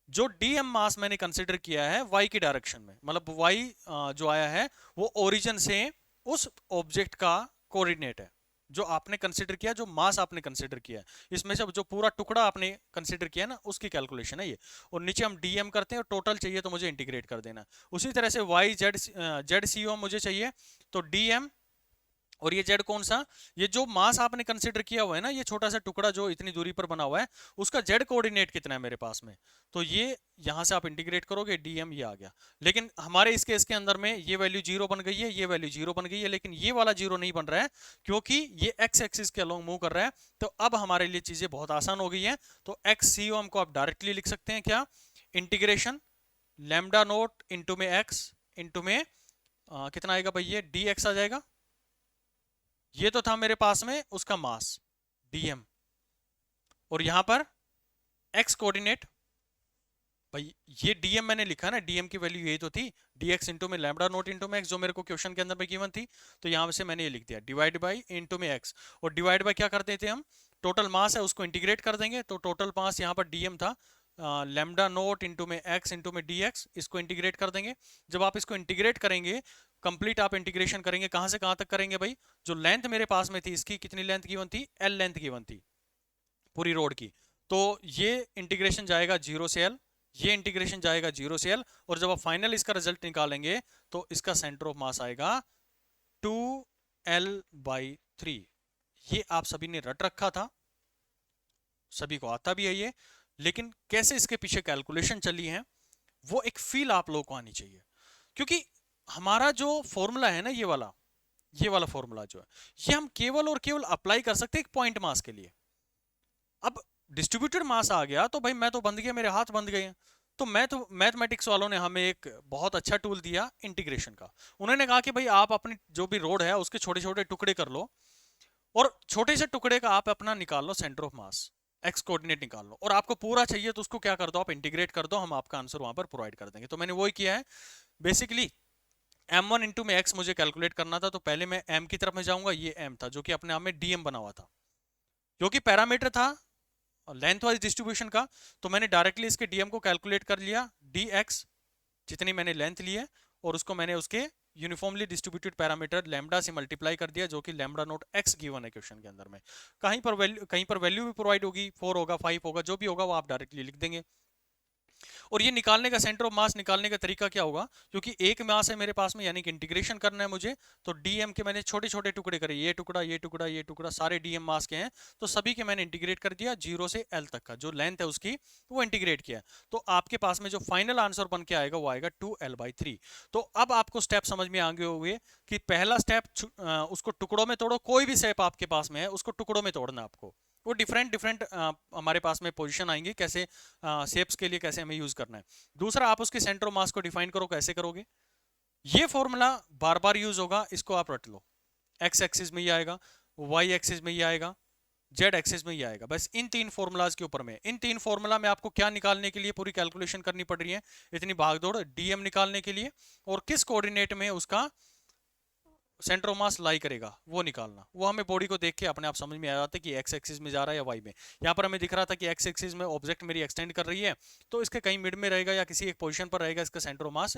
जो dm मास मैंने कंसीडर किया है y की डायरेक्शन में, मतलब y जो आया है वो ओरिजिन से उस ऑब्जेक्ट का कोऑर्डिनेट है, जो आपने कंसीडर किया, जो मास आपने कंसीडर किया है, इसमें से जो पूरा टुकड़ा आपने कंसीडर किया ना उसकी कैलकुलेशन है ये। और नीचे हम dm करते हैं और टोटल चाहिए तो मुझे इंटीग्रेट कर देना। उसी तरह से ZCO मुझे चाहिए, तो dm, और ये z कौन सा, ये जो मास आपने कंसीडर किया हुआ है ना, ये छोटा सा टुकड़ा जो इतनी दूरी पर बना हुआ है, उसका z कोऑर्डिनेट कितना है मेरे पास में, तो ये यहां से आप इंटीग्रेट करोगे, dm ये आ गया। लेकिन हमारे इस केस के अंदर में ये वैल्यू 0 बन गई है, ये वैल्यू 0 बन गई है, लेकिन ये वाला 0 नहीं बन रहा है, क्योंकि ये x एक्सिस के अलोंग मूव कर रहा है। तो अब हमारे लिए चीजें बहुत आसान हो गई है। तो XCOM को आप डायरेक्टली लिख सकते हैं क्या, इंटीग्रेशन लैम्डा नोट इंटू में x इंटू में कितना आएगा भाई, ये dx आ जाएगा। ये तो था मेरे पास में उसका मास dm, और यहां पर x कोऑर्डिनेट, भाई ये dm मैंने लिखा ना, dm की वैल्यू यही तो थी, dx इंटू में लैम्डा नोट इंटू में x, जो मेरे को क्वेश्चन के अंदर में गिवन थी। तो यहां से मैंने ये लिख दिया डिवाइड बाई इंटू में x, और डिवाइड बाई क्या करते थे हम, टोटल मास है उसको इंटीग्रेट कर देंगे। तो टोटल मास यहाँ पर dm था, लैम्डा नोट इंटू में x इंटू में dx, इसको इंटीग्रेट कर देंगे। जब आप इसको इंटीग्रेट करेंगे, कंप्लीट आप इंटीग्रेशन करेंगे, कहां से कहां तक करेंगे भाई, जो लेंथ मेरे पास में थी इसकी कितनी लेंथ गिवन थी, l लेंथ गिवन थी पूरी रोड की। तो ये इंटीग्रेशन जाएगा 0 से l, ये इंटीग्रेशन जाएगा 0 से l, और जब आप फाइनल इसका रिजल्ट निकालेंगे तो इसका सेंटर ऑफ मास आएगा 2l/3। ये आप सभी ने रट रखा था, सभी को आता भी है ये, लेकिन कैसे इसके पीछे कैलकुलेशन चली है वो एक फील आप लोगों को आनी चाहिए। क्योंकि हमारा जो फॉर्मूला है ना, ये वाला फॉर्मूला जो है, ये हम केवल और केवल अप्लाई कर सकते हैं एक पॉइंट मास के लिए। अब डिस्ट्रीब्यूटेड मास आ गया तो भाई मैं तो बंद गया, मेरे हाथ बंद गए। तो मैथमेटिक्स वालों ने हमें एक बहुत अच्छा टूल दिया इंटीग्रेशन का। उन्होंने कहा कि भाई आप अपनी जो भी रोड है उसके छोटे छोटे टुकड़े कर लो, और छोटे से टुकड़े का आप अपना निकाल लो centre of mass, x coordinate निकाल लो, और आपको पूरा चाहिए तो उसको क्या कर दो, आप इंटीग्रेट कर दो, हम आपका आंसर वहां पर प्रोवाइड कर देंगे। तो मैंने वही किया है बेसिकली। m1 इंटू में x मुझे कैलकुलेट करना था, तो पहले मैं m की तरफ में जाऊंगा, ये m था जो कि अपने आप में dm बना हुआ था, क्योंकि पैरामीटर था लेंथ वाइज डिस्ट्रीब्यूशन का, तो मैंने डायरेक्टली इसके डीएम को कैलकुलेट कर लिया, डी एक्स जितनी मैंने लेंथ ली है, और उसको मैंने उसके यूनिफॉर्मली डिस्ट्रीब्यूटेड पैरामीटर लैम्डा से मल्टीप्लाई कर दिया, जो कि लैम्डा नोट एक्स गिवन है क्वेश्चन के अंदर में। कहीं पर वैल्यू भी प्रोवाइड होगी, 4 होगा, 5 होगा, जो भी होगा वो आप डायरेक्टली लिख देंगे। और ये निकालने का सेंटर ऑफ मास निकालने का तरीका क्या होगा, क्योंकि एक मास है मेरे पास में, यानी कि इंटीग्रेशन करना है मुझे, तो डीएम के मैंने छोटे छोटे टुकड़े करे, ये टुकड़ा ये टुकड़ा ये टुकड़ा, सारे डीएम मास के हैं, तो सभी के मैंने इंटीग्रेट कर दिया, 0 से एल तक का जो लेंथ है उसकी वो इंटीग्रेट किया। तो आपके पास में जो फाइनल आंसर बन के आएगा वो आएगा 2L/3। तो अब आपको स्टेप समझ में आ गए होंगे कि पहला स्टेप उसको टुकड़ों में तोड़ो, कोई भी स्टेप आपके पास में है उसको टुकड़ों में तोड़ना आपको, वो डिफरेंट डिफरेंट हमारे पास में पोजीशन आएंगी, कैसे शेप्स के लिए कैसे हमें यूज करना है। दूसरा, आप उसके सेंटर ऑफ मास को डिफाइन करो, कैसे करोगे, ये फॉर्मूला बार बार यूज होगा, इसको आप रट लो, एक्स एक्सिस में ही आएगा, वाई एक्सिस में ही आएगा, जेड एक्सिस में ही आएगा, बस इन 3 फॉर्मूलाज के ऊपर में। इन 3 फॉर्मूला में आपको क्या निकालने के लिए पूरी कैलकुलेशन करनी पड़ रही है, इतनी भागदौड़, डीएम निकालने के लिए, और किस कोऑर्डिनेट में उसका सेंटर ऑफ मास लाई करेगा वो निकालना। वो हमें बॉडी को देख के अपने आप समझ में आ जाता है कि एक्स एक्सिस में जा रहा है या वाई में। यहाँ पर हमें दिख रहा था कि एक्स एक्सिस में ऑब्जेक्ट मेरी एक्सटेंड कर रही है, तो इसके कहीं मिड में रहेगा या किसी एक पोजीशन पर रहेगा इसका सेंटर ऑफ मास,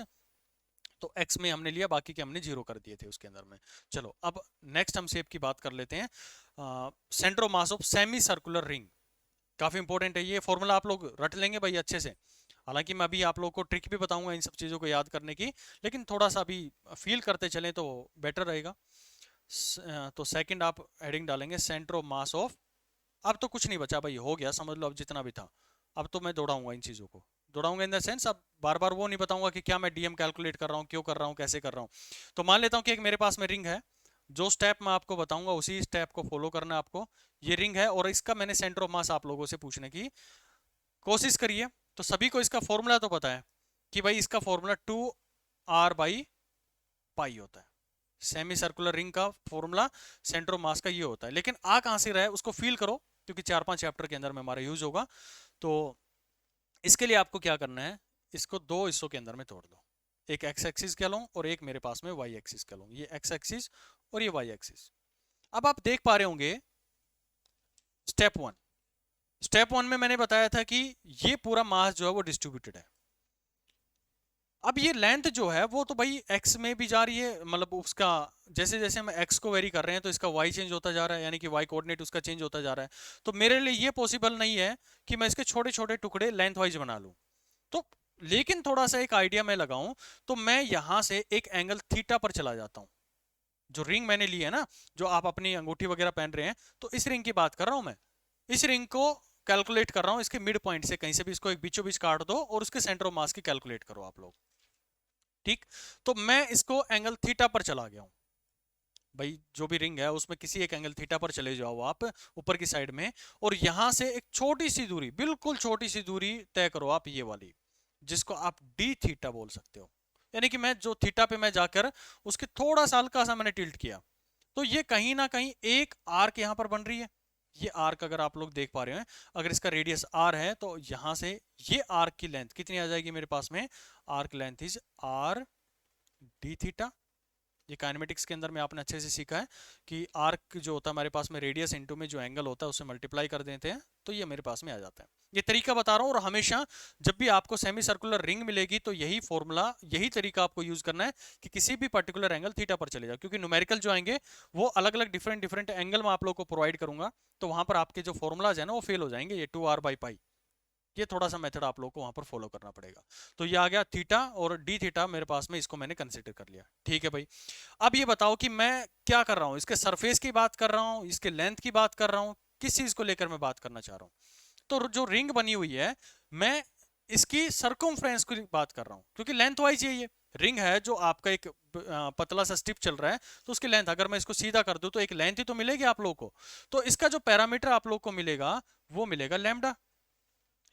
तो एक्स में हमने लिया, बाकी के हमने 0 कर दिए थे उसके अंदर में। चलो अब नेक्स्ट हम शेप की बात कर लेते हैं, centre of mass of semi circular ring. काफी इंपॉर्टेंट है ये फॉर्मूला, आप लोग रट लेंगे भाई अच्छे से। हालांकि मैं अभी आप लोगों को ट्रिक भी बताऊंगा इन सब चीज़ों को याद करने की, लेकिन थोड़ा सा अभी फील करते चलें तो बेटर रहेगा। तो सेकंड आप हेडिंग डालेंगे सेंटर ऑफ मास ऑफ, अब तो कुछ नहीं बचा भाई, हो गया समझ लो, अब जितना भी था। अब तो मैं दौड़ाऊंगा इन चीज़ों को, दौड़ाऊंगा इन द सेंस, अब बार बार वो नहीं बताऊंगा कि क्या मैं डीएम कैलकुलेट कर रहा हूँ, क्यों कर रहा हूँ, कैसे कर रहा हूँ। तो मान लेता हूँ कि एक मेरे पास में रिंग है, जो स्टेप मैं आपको बताऊंगा उसी स्टेप को फॉलो करना है आपको। ये रिंग है और इसका मैंने सेंटर ऑफ मास आप लोगों से पूछने की कोशिश करिए। तो सभी को इसका फॉर्मूला तो पता है कि भाई इसका फॉर्मूला 2R/पाई होता है। सेमी सर्कुलर रिंग का फॉर्मूला सेंटर ऑफ मास का ये होता है, लेकिन आ कहां से रहा है उसको फील करो, क्योंकि 4-5 चैप्टर के अंदर में हमारा यूज होगा। तो इसके लिए आपको क्या करना है, इसको 2 हिस्सों के अंदर में तोड़ दो, एक एक्स एक्सिस कह लो और एक मेरे पास में वाई एक्सिस कह लो, ये एक्स एक्सिस और ये वाई एक्सिस। अब आप देख पा रहे होंगे स्टेप वन में मैंने बताया था कि ये पूरा मास जो है वो डिस्ट्रीब्यूटेड है। अब ये लेंथ जो है वो तो भाई x में भी जा रही है, मतलब उसका जैसे जैसे हम x को वेरी कर रहे हैं तो इसका y चेंज होता जा रहा है, यानी कि y कोऑर्डिनेट उसका चेंज होता जा रहा है। तो मेरे लिए ये पॉसिबल नहीं है कि मैं इसके छोटे छोटे टुकड़े लेंथ वाइज बना लूं। तो लेकिन थोड़ा सा एक आइडिया मैं लगाऊं, तो मैं यहां से एक एंगल थीटा पर चला जाता हूं। जो रिंग मैंने ली है ना, जो आप अपनी अंगूठी वगैरह पहन रहे हैं, तो इस रिंग की बात कर रहा हूं मैं, इस रिंग को कैलकुलेट कर रहा हूं, इसके मिड पॉइंट से कहीं से भी इसको एक बीचों बीच काट दो और उसके सेंटर ऑफ मास की कैलकुलेट करो आप लोग। ठीक, तो मैं इसको एंगल थीटा पर चला गया हूं भाई, जो भी रिंग है उसमें किसी एक एंगल थीटा पर चले जाओ आप ऊपर की साइड में, और यहां से एक छोटी सी दूरी, बिल्कुल छोटी सी दूरी तय करो आप, ये वाली, जिसको आप डी थीटा बोल सकते हो। यानी कि मैं जो थीटा पे मैं जाकर उसके थोड़ा सा हल्का सा मैंने टिल्ट किया, तो ये कहीं ना कहीं एक आर्क यहां पर बन रही है। ये आर्क अगर आप लोग देख पा रहे हैं, अगर इसका रेडियस आर है तो यहां से ये आर्क की लेंथ कितनी आ जाएगी मेरे पास में, arc length is R D theta. ये काइनेमेटिक्स के अंदर में आपने अच्छे से सीखा है कि आर्क जो होता है हमारे पास में रेडियस इनटू में जो एंगल होता है उससे मल्टीप्लाई कर देते हैं, तो ये मेरे पास में आ जाता है। ये तरीका बता रहा हूं, और हमेशा जब भी आपको सेमी सर्कुलर रिंग मिलेगी तो यही फॉर्मूला, यही तरीका आपको यूज करना है कि किसी भी पर्टिकुलर एंगल थीटा पर चले जाओ, क्योंकि न्यूमेरिकल जो आएंगे वो अलग अलग डिफरेंट डिफरेंट एंगल में आप लोग को प्रोवाइड करूंगा, तो वहां पर आपके जो फॉर्मूलाज है ना वो फेल हो जाएंगे। ये 2R/पाई, ये थोड़ा सा मेथड आप लोग को वहां पर फॉलो करना पड़ेगा। तो ये आ गया थीटा और डी थीटा मेरे पास में, इसको मैंने कंसीडर कर लिया। ठीक है भाई, अब ये बताओ कि मैं क्या कर रहा हूं, इसके सरफेस की बात कर रहा हूं, इसके लेंथ की बात कर रहा हूं, किस चीज को लेकर मैं बात करना चाह रहा हूं। तो जो रिंग बनी हुई है, मैं इसकी सर्कमफ्रेंस की बात कर रहा हूं, क्योंकि लेंथ वाइज ये रिंग है, जो आपका एक पतला सा स्टिप चल रहा है, तो उसकी लेंथ अगर मैं इसको सीधा कर दूं तो एक लेंथ ही तो मिलेगी आप लोग को। तो इसका जो पैरामीटर आप लोग को मिलेगा वो मिलेगा लैम्डा,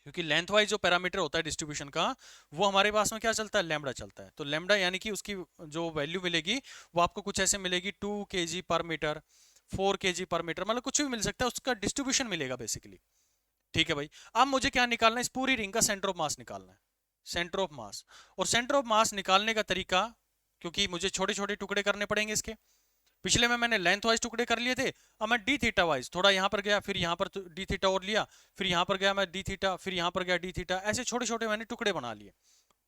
क्योंकि लेंथ वाइज जो पैरामीटर होता है डिस्ट्रीब्यूशन का, वो हमारे पास में क्या चलता है, लैम्डा चलता है। तो लैम्डा यानी कि उसकी जो वैल्यू मिलेगी वो आपको कुछ ऐसे मिलेगी, 2 kg पर मीटर, 4 kg पर मीटर, मतलब कुछ भी मिल सकता है, उसका डिस्ट्रीब्यूशन मिलेगा बेसिकली। ठीक है भाई, अब मुझे क्या निकालना है, इस पूरी रिंग का सेंटर ऑफ मास निकालना है, सेंटर ऑफ मास। और सेंटर ऑफ मास निकालने का तरीका, क्योंकि मुझे छोटे छोटे टुकड़े करने पड़ेंगे इसके, पिछले में मैंने लेंथ वाइज टुकड़े कर लिए थे, अब मैं डी थीटा वाइज थोड़ा यहाँ पर गया, फिर यहाँ पर डी थीटा और लिया, फिर यहाँ पर गया मैं डी थीटा, फिर यहाँ पर गया डी थीटा, ऐसे छोटे छोटे मैंने टुकड़े बना लिए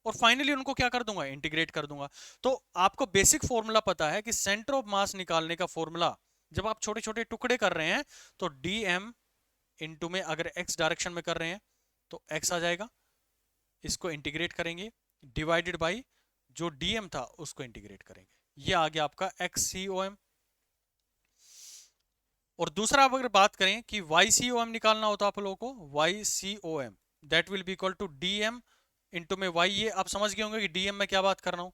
और फाइनली उनको क्या कर दूंगा, इंटीग्रेट कर दूंगा। तो आपको बेसिक फॉर्मूला पता है कि सेंटर ऑफ मास निकालने का फॉर्मूला जब आप छोटे छोटे टुकड़े कर रहे हैं तो डी एम इंटू में, अगर एक्स डायरेक्शन में कर रहे हैं तो एक्स आ जाएगा, इसको इंटीग्रेट करेंगे, डिवाइडेड बाई जो डीएम था उसको इंटीग्रेट करेंगे, ये आ गया आपका एक्स सी ओ एम। और दूसरा आप अगर बात करें कि वाई सी ओ एम निकालना होता है आप लोगों को, Y C O M that will be equal to D M into में वाई, ये आप समझ गए होंगे कि डीएम में क्या बात कर रहा हूं,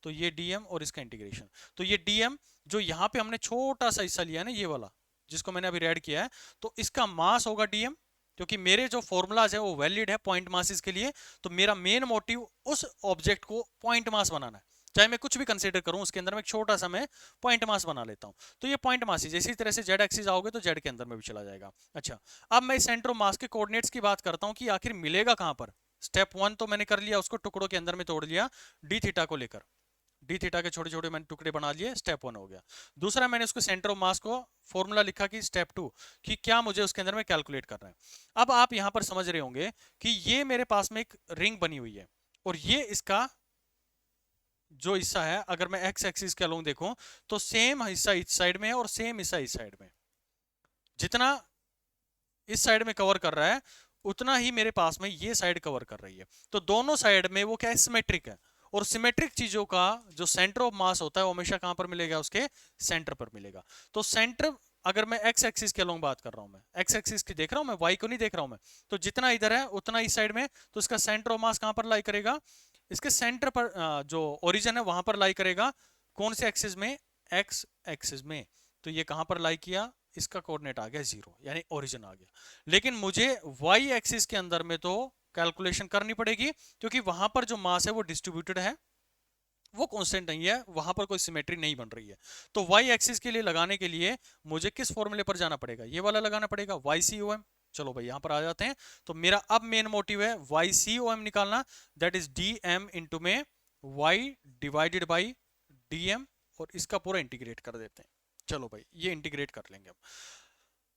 तो ये डीएम और इसका इंटीग्रेशन, तो ये डीएम जो यहां पे हमने छोटा सा हिस्सा लिया है ना, ये वाला जिसको मैंने अभी रेड किया है, तो इसका मास होगा डीएम, क्योंकि मेरे जो फॉर्मूलाज है वो वैलिड है पॉइंट मासेस के लिए, तो मेरा मेन मोटिव उस ऑब्जेक्ट को पॉइंट मास बनाना है, चाहे मैं कुछ भी कंसीडर करूं उसके अंदर में एक छोटा सा मैं पॉइंट मास बना लेता हूं, तो ये पॉइंट मास ही, इसी तरह से जेड एक्सिस आओगे तो जेड के अंदर में भी चला जाएगा। अच्छा, अब मैं सेंटर ऑफ मास के कोऑर्डिनेट्स की बात करता हूं कि आखिर मिलेगा कहां पर। स्टेप 1 तो मैंने कर लिया, उसको टुकड़ों के अंदर में तोड़ लिया डी थीटा को लेकर, डी थीटा के छोटे छोटे मैंने टुकड़े बना लिए, स्टेप 1 हो गया। दूसरा मैंने उसको सेंटर ऑफ मास को फॉर्मूला लिखा कि स्टेप 2 कि क्या मुझे उसके अंदर में कैलकुलेट करना है। अब आप यहां पर समझ रहे होंगे कि ये मेरे पास में एक रिंग बनी हुई है और ये इसका जो हिस्सा है, अगर मैं एक्स एक्सिस के अलोंग देखूं तो सेम हिस्सा इस साइड में है और सेम हिस्सा इस साइड में, जितना इस साइड में कवर कर रहा है उतना ही मेरे पास में ये साइड कवर कर रही है, तो दोनों साइड में वो क्या है, सिमेट्रिक है। और सिमेट्रिक चीजों का जो सेंटर ऑफ मास होता है वो हमेशा कहां पर मिलेगा, उसके सेंटर पर मिलेगा। तो सेंटर, अगर मैं एक्स एक्सिस के अलोंग बात कर रहा हूं, मैं एक्स एक्सिस की देख रहा हूं, मैं वाई को नहीं देख रहा हूं मैं, तो जितना इधर है उतना इस साइड में, तो इसका सेंटर ऑफ मास कहां पर लाई करेगा, इसके सेंटर पर, जो ओरिजिन है वहां पर लाई करेगा, कौन से एक्सिस में, एक्स एक्सिस में। तो ये कहां पर लाई किया, इसका कोऑर्डिनेट आ गया 0, यानी ओरिजिन आ गया। लेकिन मुझे वाई एक्सिस के अंदर में तो कैलकुलेशन करनी पड़ेगी, क्योंकि वहां पर जो मास है वो डिस्ट्रीब्यूटेड है, वो कांस्टेंट नहीं है, वहां पर कोई सिमेट्री नहीं बन रही है। तो वाई एक्सिस के लिए लगाने के लिए मुझे किस फॉर्मूले पर जाना पड़ेगा, ये वाला लगाना पड़ेगा, वाई सी ओ एम। चलो भाई यहां पर आ जाते हैं, तो मेरा अब मेन मोटिव है वाई सी ओ एम निकालना, that is D M into में Y divided by D M, और इसका पूरा इंटीग्रेट कर देते हैं। चलो भाई ये इंटीग्रेट कर लेंगे।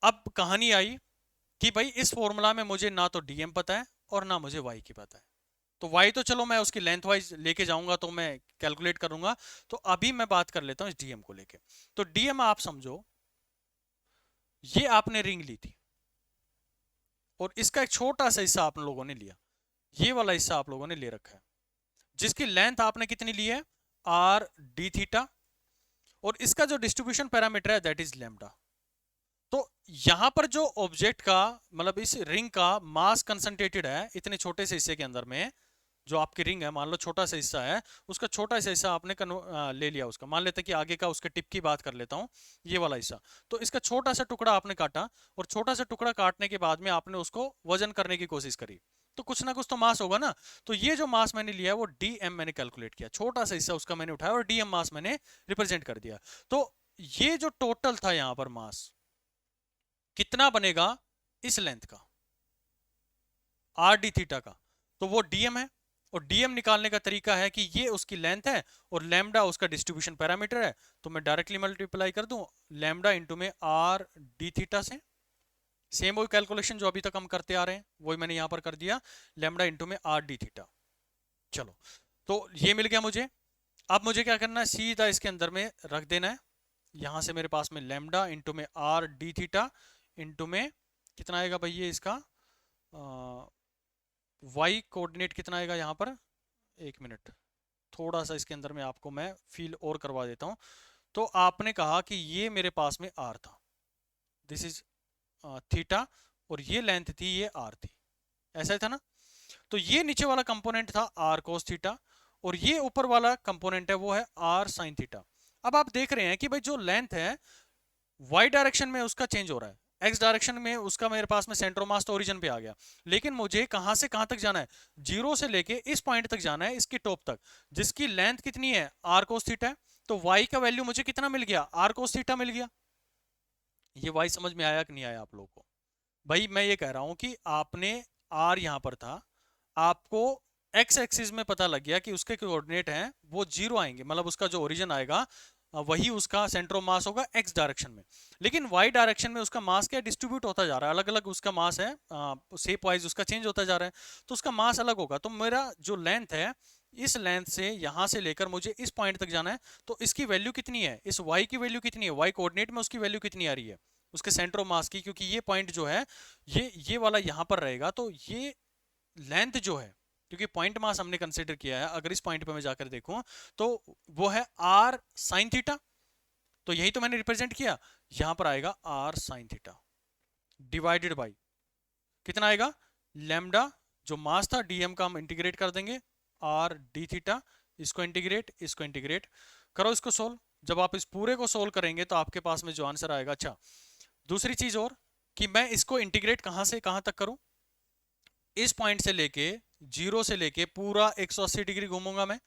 अब कहानी आई कि भाई इस फॉर्मूला में मुझे ना तो डीएम पता है और ना मुझे वाई की पता है, तो वाई तो चलो मैं उसकी लेंथ वाइज लेके जाऊंगा तो मैं कैलकुलेट करूंगा, तो अभी मैं बात कर लेता हूं इस डीएम को लेके। तो डीएम आप समझो, ये आपने रिंग ली थी और इसका एक छोटा सा हिस्सा आप लोगों ने लिया, ये वाला हिस्सा आप लोगों ने ले रखा है, जिसकी लेंथ आपने कितनी ली है, आर डी थीटा, और इसका जो डिस्ट्रीब्यूशन पैरामीटर है दैट इज लैम्डा। तो यहां पर जो ऑब्जेक्ट का, मतलब इस रिंग का मास कंसंट्रेटेड है इतने छोटे से हिस्से के अंदर में, जो आपकी रिंग है मान लो छोटा सा हिस्सा है, उसका छोटा सा हिस्सा आपने ले लिया उसका, मान लेते कि आगे का उसके टिप की बात कर लेता हूं, ये वाला हिस्सा, तो इसका छोटा सा टुकड़ा आपने काटा, और छोटा सा टुकड़ा काटने के बाद में आपने उसको वजन करने की कोशिश करी, तो कुछ ना कुछ तो मास होगा ना। तो ये जो मास मैंने लिया है वो डीएम मैंने कैलकुलेट किया, छोटा सा हिस्सा उसका मैंने उठाया और डीएम मास मैंने रिप्रेजेंट कर दिया। तो ये जो टोटल था यहां पर मास कितना बनेगा इस लेंथ का, आर डी थीटा का, तो वो डीएम है। और डीएम निकालने का तरीका है कि ये उसकी लेंथ है और लैम्डा उसका डिस्ट्रीब्यूशन पैरामीटर है, तो मैं डायरेक्टली मल्टीप्लाई कर दूं लैम्डा इंटू में आर डी थीटा से, सेम वही कैलकुलेशन जो अभी तक हम करते आ रहे हैं वही मैंने यहां पर कर दिया, लैम्डा इंटू में आर डी थीटा। चलो तो ये मिल गया मुझे। अब मुझे क्या करना है, सीधा इसके अंदर में रख देना है, यहां से मेरे पास में लैम्डा इंटू में आर डी थीटा इंटू में कितना आएगा भाई, ये इसका वाई कोऑर्डिनेट कितना आएगा यहाँ पर, एक मिनट थोड़ा सा इसके अंदर में आपको मैं फील और करवा देता हूँ। तो आपने कहा कि ये मेरे पास में आर था, दिस इज थीटा, और ये लेंथ थी, ये आर थी, ऐसा ही था ना। तो ये नीचे वाला कंपोनेंट था आर कोस थीटा, और ये ऊपर वाला कंपोनेंट है वो है आर साइन थीटा। अब आप देख रहे हैं कि भाई जो लेंथ है वाई डायरेक्शन में उसका चेंज हो रहा है, एक्स डायरेक्शन में उसका मेरे पास में सेंटर ऑफ मास तो ओरिजिन पे आ गया, लेकिन मुझे कहां से कहां तक जाना है, जीरो से लेके इस पॉइंट तक जाना है, इसकी टॉप तक, जिसकी लेंथ कितनी है, आर कोस थीटा है। तो वाई का वैल्यू मुझे कितना मिल गया, आर कोस थीटा मिल गया। ये वाई समझ में आया कि नहीं आया आप लोगों को। भाई मैं ये कह रहा हूं कि आपने आर यहां पर था, आपको एक्स एक्सिस में पता लग गया कि उसके कोऑर्डिनेट हैं वो जीरो आएंगे, मतलब उसका जो ओरिजिन आएगा वही उसका सेंटर ऑफ मास होगा एक्स डायरेक्शन में। लेकिन वाई डायरेक्शन में उसका मास क्या डिस्ट्रीब्यूट होता जा रहा है, अलग अलग उसका मास है, शेप वाइज उसका चेंज होता जा रहा है, तो उसका मास अलग होगा। तो मेरा जो लेंथ है, इस लेंथ से यहां से लेकर मुझे इस पॉइंट तक जाना है, तो इसकी वैल्यू कितनी है, इस y की वैल्यू कितनी है, y कोऑर्डिनेट में उसकी वैल्यू कितनी आ रही है, उसके सेंटर ऑफ मास की, क्योंकि ये पॉइंट जो है ये वाला यहां पर रहेगा, तो ये लेंथ जो है, क्योंकि पॉइंट मास हमने कंसीडर किया है, अगर इस पॉइंट पे मैं जाकर देखूं तो वो है r sin थीटा, तो यही तो मैंने रिप्रेजेंट किया, यहां पर आएगा r sin theta divided by कितना आएगा, लैम्डा जो मास था dm का हम इंटीग्रेट कर देंगे, r d थीटा, इसको इंटीग्रेट करो, इसको सोल्व। जब आप इस पूरे को सोल्व करेंगे तो आपके पास में जो आंसर आएगा, अच्छा दूसरी चीज और कि मैं इसको इंटीग्रेट कहां से कहां तक करूं, इस पॉइंट से लेके जीरो से लेके पूरा 180 डिग्री घूमूंगा मैं,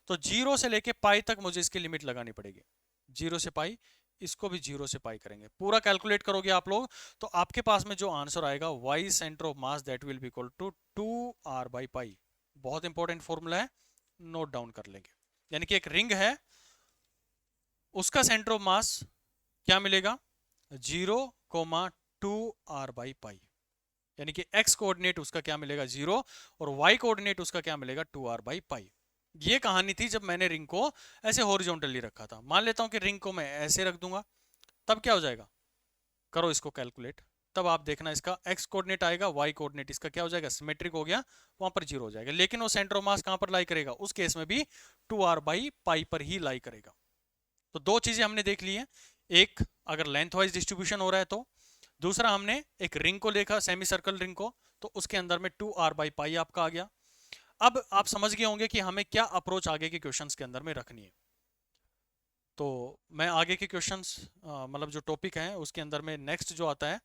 तो जीरो से लेके पाई तक मुझे इसकी लिमिट लगानी पड़ेगी, जीरो से पाई, इसको भी जीरो से पाई करेंगे, पूरा कैलकुलेट करोगे आप लोग, तो आपके पास में जो आंसर आएगा Y centre of mass that will be equal to 2r/पाई। बहुत इंपॉर्टेंट फॉर्मूला है, नोट डाउन कर लेंगे। यानी कि एक रिंग है, उसका सेंटर ऑफ मास क्या मिलेगा, 0,2r/पाई, यानी कि x कोऑर्डिनेट उसका क्या मिलेगा 0 और y कोऑर्डिनेट उसका क्या मिलेगा 2r/पाई। ये कहानी थी जब मैंने रिंग को ऐसे हॉरिजॉन्टली रखा था। मान लेता हूं कि रिंग को मैं ऐसे रख दूंगा, तब क्या हो जाएगा, करो इसको कैलकुलेट, तब आप देखना इसका x कोऑर्डिनेट आएगा, y कोऑर्डिनेट इसका क्या हो जाएगा, सिमेट्रिक हो गया, वहां पर 0 हो जाएगा, लेकिन वो सेंटर ऑफ मास कहां पर लाई करेगा, उस केस में भी 2r/पाई पर ही लाई करेगा। तो दो चीजें हमने देख ली है, एक अगर लेंथ वाइज डिस्ट्रीब्यूशन हो रहा है तो, दूसरा हमने एक रिंग को देखा, सेमी सर्कल रिंग को, तो उसके अंदर में 2r/पाई आपका आ गया। अब आप समझ गए होंगे कि हमें क्या अप्रोच आगे के क्वेश्चंस के अंदर में रखनी है। तो मैं आगे के क्वेश्चंस मतलब जो टॉपिक है उसके अंदर में नेक्स्ट जो आता है,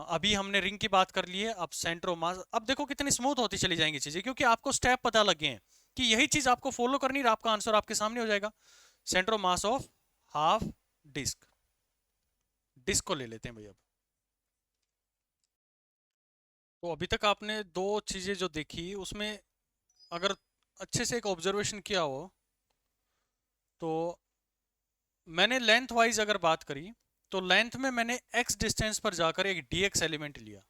अभी हमने रिंग की बात कर ली है, अब सेंटर ऑफ मास, अब देखो कितनी स्मूथ होती चली जाएंगी चीजें, क्योंकि आपको स्टेप पता लग गए हैं कि यही चीज आपको फॉलो करनी है, आपका आंसर आपके सामने हो जाएगा। Centre of mass of half disc, disc को ले लेते हैं भाई। अब तो अभी तक आपने दो चीजें जो देखी उसमें अगर अच्छे से एक ऑब्जर्वेशन किया हो, तो मैंने लेंथ वाइज अगर बात करी, तो लेंथ में मैंने x डिस्टेंस पर जाकर एक dx एलिमेंट लिया।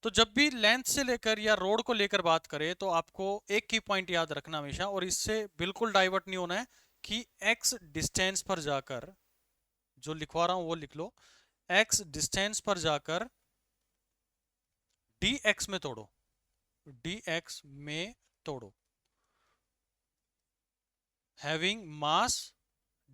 तो जब भी लेंथ से लेकर या रोड को लेकर बात करें तो आपको एक की पॉइंट याद रखना हमेशा, और इससे बिल्कुल डाइवर्ट नहीं होना है, कि x डिस्टेंस पर जाकर, जो लिखवा रहा हूं वो लिख लो, x डिस्टेंस पर जाकर dx में तोड़ो, dx में तोड़ो, हैविंग मास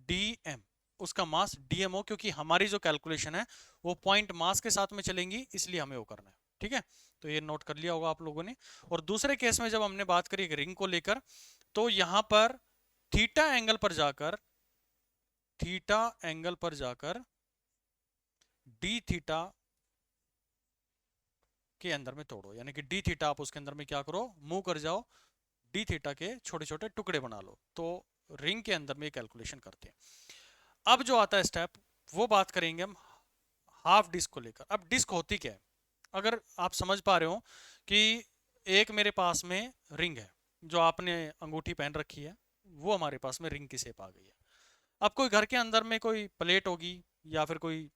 dm, उसका मास dm हो, क्योंकि हमारी जो कैलकुलेशन है वो पॉइंट मास के साथ में चलेंगी, इसलिए हमें वो करना है। ठीक है, तो ये नोट कर लिया होगा आप लोगों ने। और दूसरे केस में जब हमने बात करी एक रिंग को लेकर, तो यहां पर थीटा एंगल पर जाकर, थीटा एंगल पर जाकर डी थीटा के अंदर में तोड़ो, यानी कि डी थीटा आप उसके अंदर में क्या करो, मूव कर जाओ, डी थीटा के छोटे छोटे टुकड़े बना लो, तो रिंग के अंदर में कैलकुलेशन करते हैं। अब जो आता है स्टेप, वो बात करेंगे हम हाफ डिस्क को लेकर। अब डिस्क होती क्या है, अगर आप समझ पा रहे हो कि एक मेरे पास में रिंग है, जो आपने अंगूठी पहन रखी है, वो हमारे पास में रिंग की शेप आ गई है। अब कोई घर के अंदर में कोई प्लेट होगी, या फिर कोई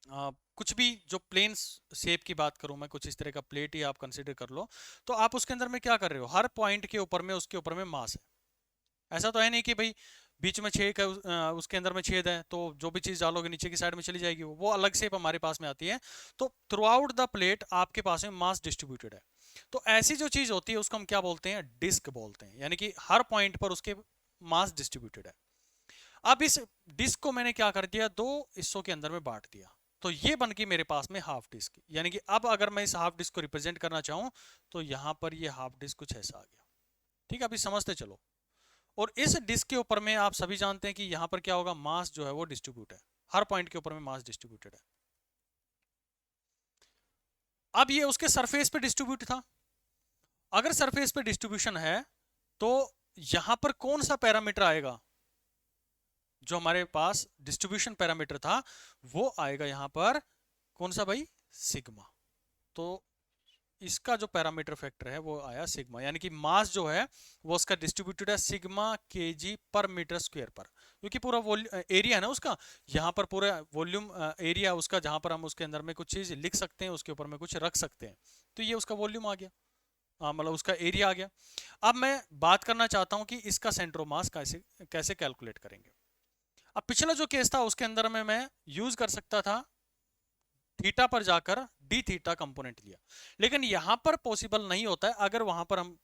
कुछ भी, जो प्लेन शेप की बात करूं मैं, कुछ इस तरह का प्लेट ही आप कंसीडर कर लो, तो आप उसके अंदर में क्या कर रहे हो, हर पॉइंट के ऊपर में उसके ऊपर में मास है। ऐसा तो है नहीं कि भाई बीच में छेद है, उसके अंदर में छेद है, तो जो भी चीज डालोगे नीचे की साइड में चली जाएगी, वो अलग शेप हमारे पास में आती है। तो थ्रू आउट द प्लेट आपके पास में मास डिस्ट्रीब्यूटेड है। तो ऐसी जो चीज होती है उसको हम क्या बोलते हैं, डिस्क बोलते हैं, यानी कि हर पॉइंट पर उसके मास डिस्ट्रीब्यूटेड है। अब इस डिस्क को मैंने क्या कर दिया, दो हिस्सों के अंदर में बांट दिया, तो ये बन गई मेरे पास में हाफ डिस्क। यानी कि अब अगर मैं इस हाफ डिस्क को रिप्रेजेंट करना चाहूं, तो यहां पर ये हाफ डिस्क कुछ ऐसा आ गया। ठीक है, अभी समझते चलो। और इस डिस्क के ऊपर में आप सभी जानते हैं कि यहां पर क्या होगा, मास जो है वो डिस्ट्रीब्यूट है, हर पॉइंट के ऊपर में मास डिस्ट्रीब्यूटेड है। अब ये उसके सरफेस पे डिस्ट्रीब्यूट था, अगर सरफेस पे डिस्ट्रीब्यूशन है तो यहां पर कौन सा पैरामीटर आएगा, जो हमारे पास डिस्ट्रीब्यूशन पैरामीटर था वो आएगा यहां पर, कौन सा भाई, सिग्मा। तो इसका जो पैरामीटर फैक्टर है वो आया सिग्मा, यानी कि मास जो है वो उसका डिस्ट्रीब्यूटेड है सिग्मा केजी पर मीटर स्क्वायर पर, क्योंकि पूरा एरिया है ना उसका, यहाँ पर पूरा वॉल्यूम एरिया उसका, जहाँ पर हम उसके अंदर में कुछ चीज लिख सकते हैं, उसके ऊपर में कुछ रख सकते हैं, तो ये उसका वॉल्यूम आ गया, मतलब उसका एरिया आ गया। अब मैं बात करना चाहता हूँ कि इसका सेंटर ऑफ मास कैसे कैसे कैलकुलेट करेंगे। अब पिछला जो केस था उसके अंदर में मैं यूज कर सकता था थीटा पर जाकर डी थीटा कंपोनेंट लिया, लेकिन यहां पर पॉसिबल नहीं होता है। अगर वहां पर हम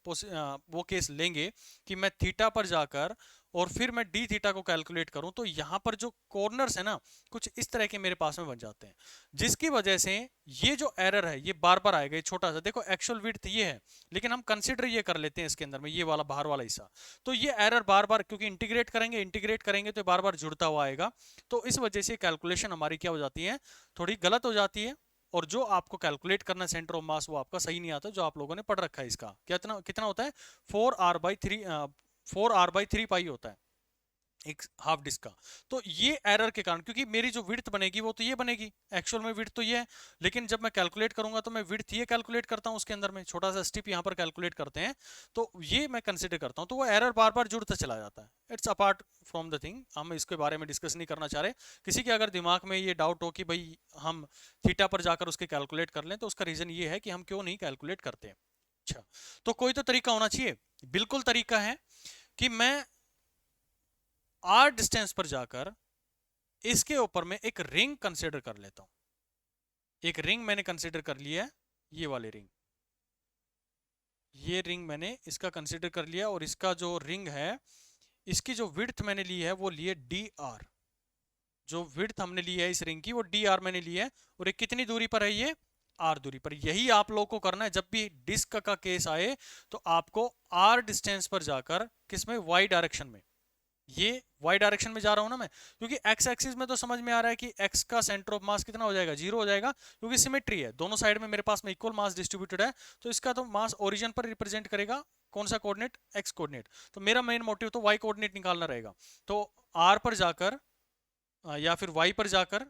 वो केस लेंगे कि मैं थीटा पर जाकर और फिर मैं डी थीटा को कैलकुलेट करूं, तो यहां पर जो कॉर्नर्स है ना कुछ इस तरह के मेरे पास में बन जाते हैं, जिसकी वजह से ये जो एरर है ये बार बार आएगा। ये छोटा सा देखो एक्चुअल विड्थ ये है, लेकिन हम कंसिडर ये कर लेते हैं इसके अंदर में ये वाला बाहर वाला हिस्सा, तो ये एरर बार बार, क्योंकि इंटीग्रेट करेंगे तो बार बार जुड़ता हुआ आएगा, तो इस वजह से कैलकुलेशन हमारी क्या हो जाती है, थोड़ी गलत हो जाती है। और जो आपको कैलकुलेट करना सेंटर ऑफ मास वो आपका सही नहीं आता, जो आप लोगों ने पढ़ रखा है। इसका कितना कितना होता है, 4r/3 पाई होता है एक हाफ डिस्क का। तो ये एरर के कारण, क्योंकि मेरी जो विड्थ बनेगी वो तो ये बनेगी, एक्चुअल में विड्थ तो ये है, लेकिन जब मैं कैलकुलेट करूंगा तो मैं विड्थ ये कैलकुलेट करता हूं, उसके अंदर में छोटा सा स्टेप यहाँ पर कैलकुलेट करते हैं, तो ये मैं कंसिडर करता हूं, तो वो एरर बार बार जुड़ता चला जाता है। It's apart from the thing, हम इसके बारे में डिस्कस नहीं करना चाह रहे। किसी के अगर दिमाग में ये डाउट हो कि भाई हम थीटा पर जाकर उसके कैलकुलेट कर लें, तो उसका रीजन ये है कि हम क्यों नहीं कैलकुलेट करते। अच्छा, तो कोई तो तरीका होना चाहिए। बिल्कुल तरीका है कि मैं आर डिस्टेंस पर जाकर इसके ऊपर में एक रिंग कंसीडर कर लेता हूं। एक रिंग मैंने कंसीडर कर लिया है, ये वाली रिंग, ये रिंग मैंने इसका कंसीडर कर लिया, और इसका जो रिंग है इसकी जो विड्थ मैंने ली है वो ली है डी आर। जो विड्थ हमने ली है इस रिंग की वो डी आर मैंने ली है, और एक कितनी दूरी पर है, ये आर दूरी पर। यही आप लोगों को करना है जब भी डिस्क का केस आए, तो आपको आर डिस्टेंस पर जाकर किसमें, वाई डायरेक्शन में, ये y डायरेक्शन में जा रहा हूं ना मैं, क्योंकि x एक्सिस में तो समझ में आ रहा है कि x का सेंटर ऑफ मास कितना हो जाएगा, 0 हो जाएगा, क्योंकि सिमेट्री है, दोनों साइड में मेरे पास में इक्वल मास डिस्ट्रीब्यूटेड है, तो इसका तो मास ओरिजिन पर रिप्रेजेंट करेगा कौन सा कोऑर्डिनेट, x कोऑर्डिनेट। तो मेरा मेन मोटिव तो y कोऑर्डिनेट निकालना रहेगा। तो r पर जाकर या फिर y पर जाकर,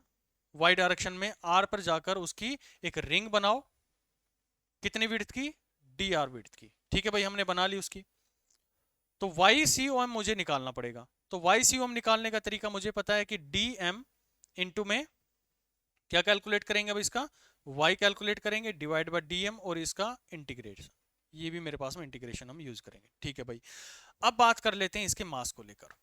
y डायरेक्शन में r पर जाकर उसकी एक रिंग बनाओ, कितनी विड्थ की, डी आर विड्थ की। ठीक है भाई, हमने बना ली उसकी। तो वाई सी ओ एम मुझे निकालना पड़ेगा। तो वाई सी ओ एम निकालने का तरीका मुझे पता है कि डी एम इंटू में क्या कैलकुलेट करेंगे, अब इसका y कैलकुलेट करेंगे डिवाइड बाय डी एम, और इसका इंटीग्रेशन, ये भी मेरे पास में इंटीग्रेशन हम यूज करेंगे। ठीक है भाई, अब बात कर लेते हैं इसके मास को लेकर,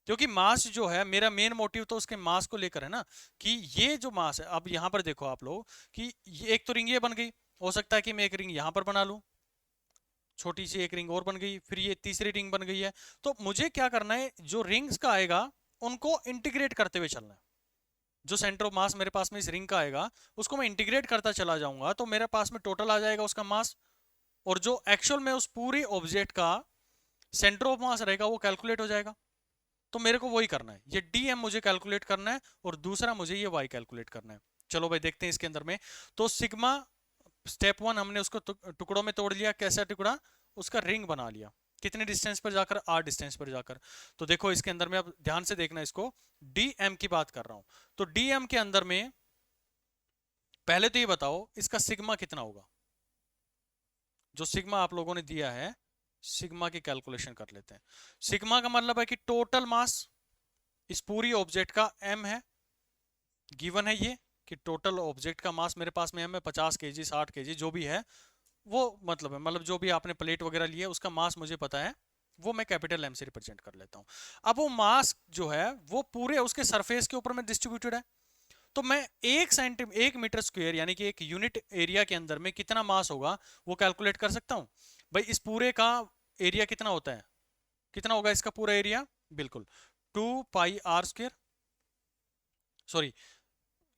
क्योंकि मास जो है मेरा मेन मोटिव तो उसके मास को लेकर है ना, कि ये जो मास है, अब यहां पर देखो आप लोग कि ये एक तो रिंग ये बन गई, हो सकता है कि मैं एक रिंग यहां पर बना लूं, छोटी सी एक रिंग और बन गई, फिर ये तीसरी रिंग बन गई है। तो मुझे क्या करना है, जो रिंग्स का आएगा उनको इंटीग्रेट करते हुए चलना है। जो सेंटर ऑफ मास मेरे पास में इस रिंग का आएगा उसको मैं इंटीग्रेट करता चला जाऊंगा, तो मेरे पास में टोटल आ जाएगा उसका मास, और जो एक्चुअल में उस पूरी ऑब्जेक्ट का सेंटर ऑफ मास रहेगा वो कैलकुलेट हो जाएगा। तो मेरे को वही करना है, ये डी एम मुझे कैलकुलेट करना है, और दूसरा मुझे ये वाई कैलकुलेट करना है। चलो भाई देखते हैं इसके अंदर में। तो सिग्मा स्टेप 1 हमने उसको टुकड़ों में तोड़ लिया, कैसा टुकड़ा, उसका रिंग बना लिया, कितने डिस्टेंस पर जाकर, आर डिस्टेंस पर जाकर। तो देखो इसके अंदर में, अब ध्यान से देखना इसको, डी एम की बात कर रहा हूं, तो डी एम के अंदर में पहले तो ये बताओ इसका सिग्मा कितना होगा। जो सिग्मा आप लोगों ने दिया है, सिग्मा की कैलकुलेशन कर लेते हैं। सिग्मा का मतलब है कि टोटल मास इस पूरी ऑब्जेक्ट का m है, गिवन है ये कि टोटल ऑब्जेक्ट का मास मेरे पास में m है, 50 kg 60 kg जो भी है वो, मतलब है, मतलब जो भी आपने प्लेट वगैरह ली है उसका मास मुझे पता है, वो मैं कैपिटल M से रिप्रेजेंट कर लेता हूं। अब वो मास जो है वो पूरे उसके सरफेस के ऊपर में डिस्ट्रीब्यूटेड है, तो मैं 1 मीटर स्क्वायर यानी कि एक यूनिट एरिया के अंदर में कितना मास होगा वो कैलकुलेट कर सकता हूं। भाई इस पूरे का एरिया कितना होता है, कितना होगा इसका पूरा एरिया, बिल्कुल 2 पाई r स्क्वायर, सॉरी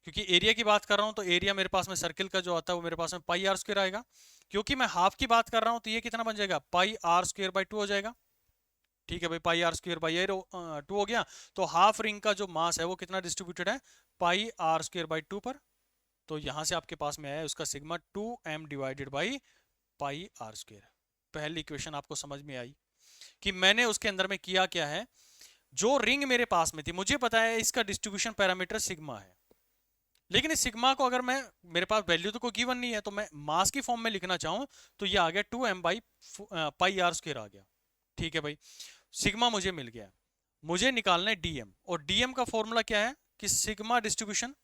क्योंकि एरिया की बात कर रहा हूं तो एरिया मेरे पास में सर्किल का जो आता है वो मेरे पास में पाई आर स्क्वायर आएगा। क्योंकि मैं हाफ की बात कर रहा हूं तो ये कितना बन जाएगा, पाई आर स्क्वायर बाई 2 हो जाएगा। ठीक है भाई, पाई आर स्क्वायर बाई 2 हो गया। तो हाफ रिंग का जो मास है वो कितना डिस्ट्रीब्यूटेड है, पाई आर स्क्वायर बाई 2 पर। तो यहां से आपके पास में आया उसका sigma 2m divided by pi R square. पहली इक्वेशन आपको समझ में आई कि मैंने उसके अंदर में किया क्या है, जो रिंग मेरे पास में थी मुझे पता है इसका डिस्ट्रीब्यूशन पैरामीटर सिग्मा है, लेकिन इस सिग्मा को अगर मैं, मेरे पास वैल्यू तो कोई गिवन नहीं है, तो मैं मास की फॉर्म में लिखना चाहूँ तो ये आ गया 2m/πr² आ गया। ठीक है भाई, सिग्मा मुझे मिल गया। मुझे निकालना है डीएम, और डीएम का फॉर्मूला क्या है कि सिग्मा डिस्ट्रीब्यूशन,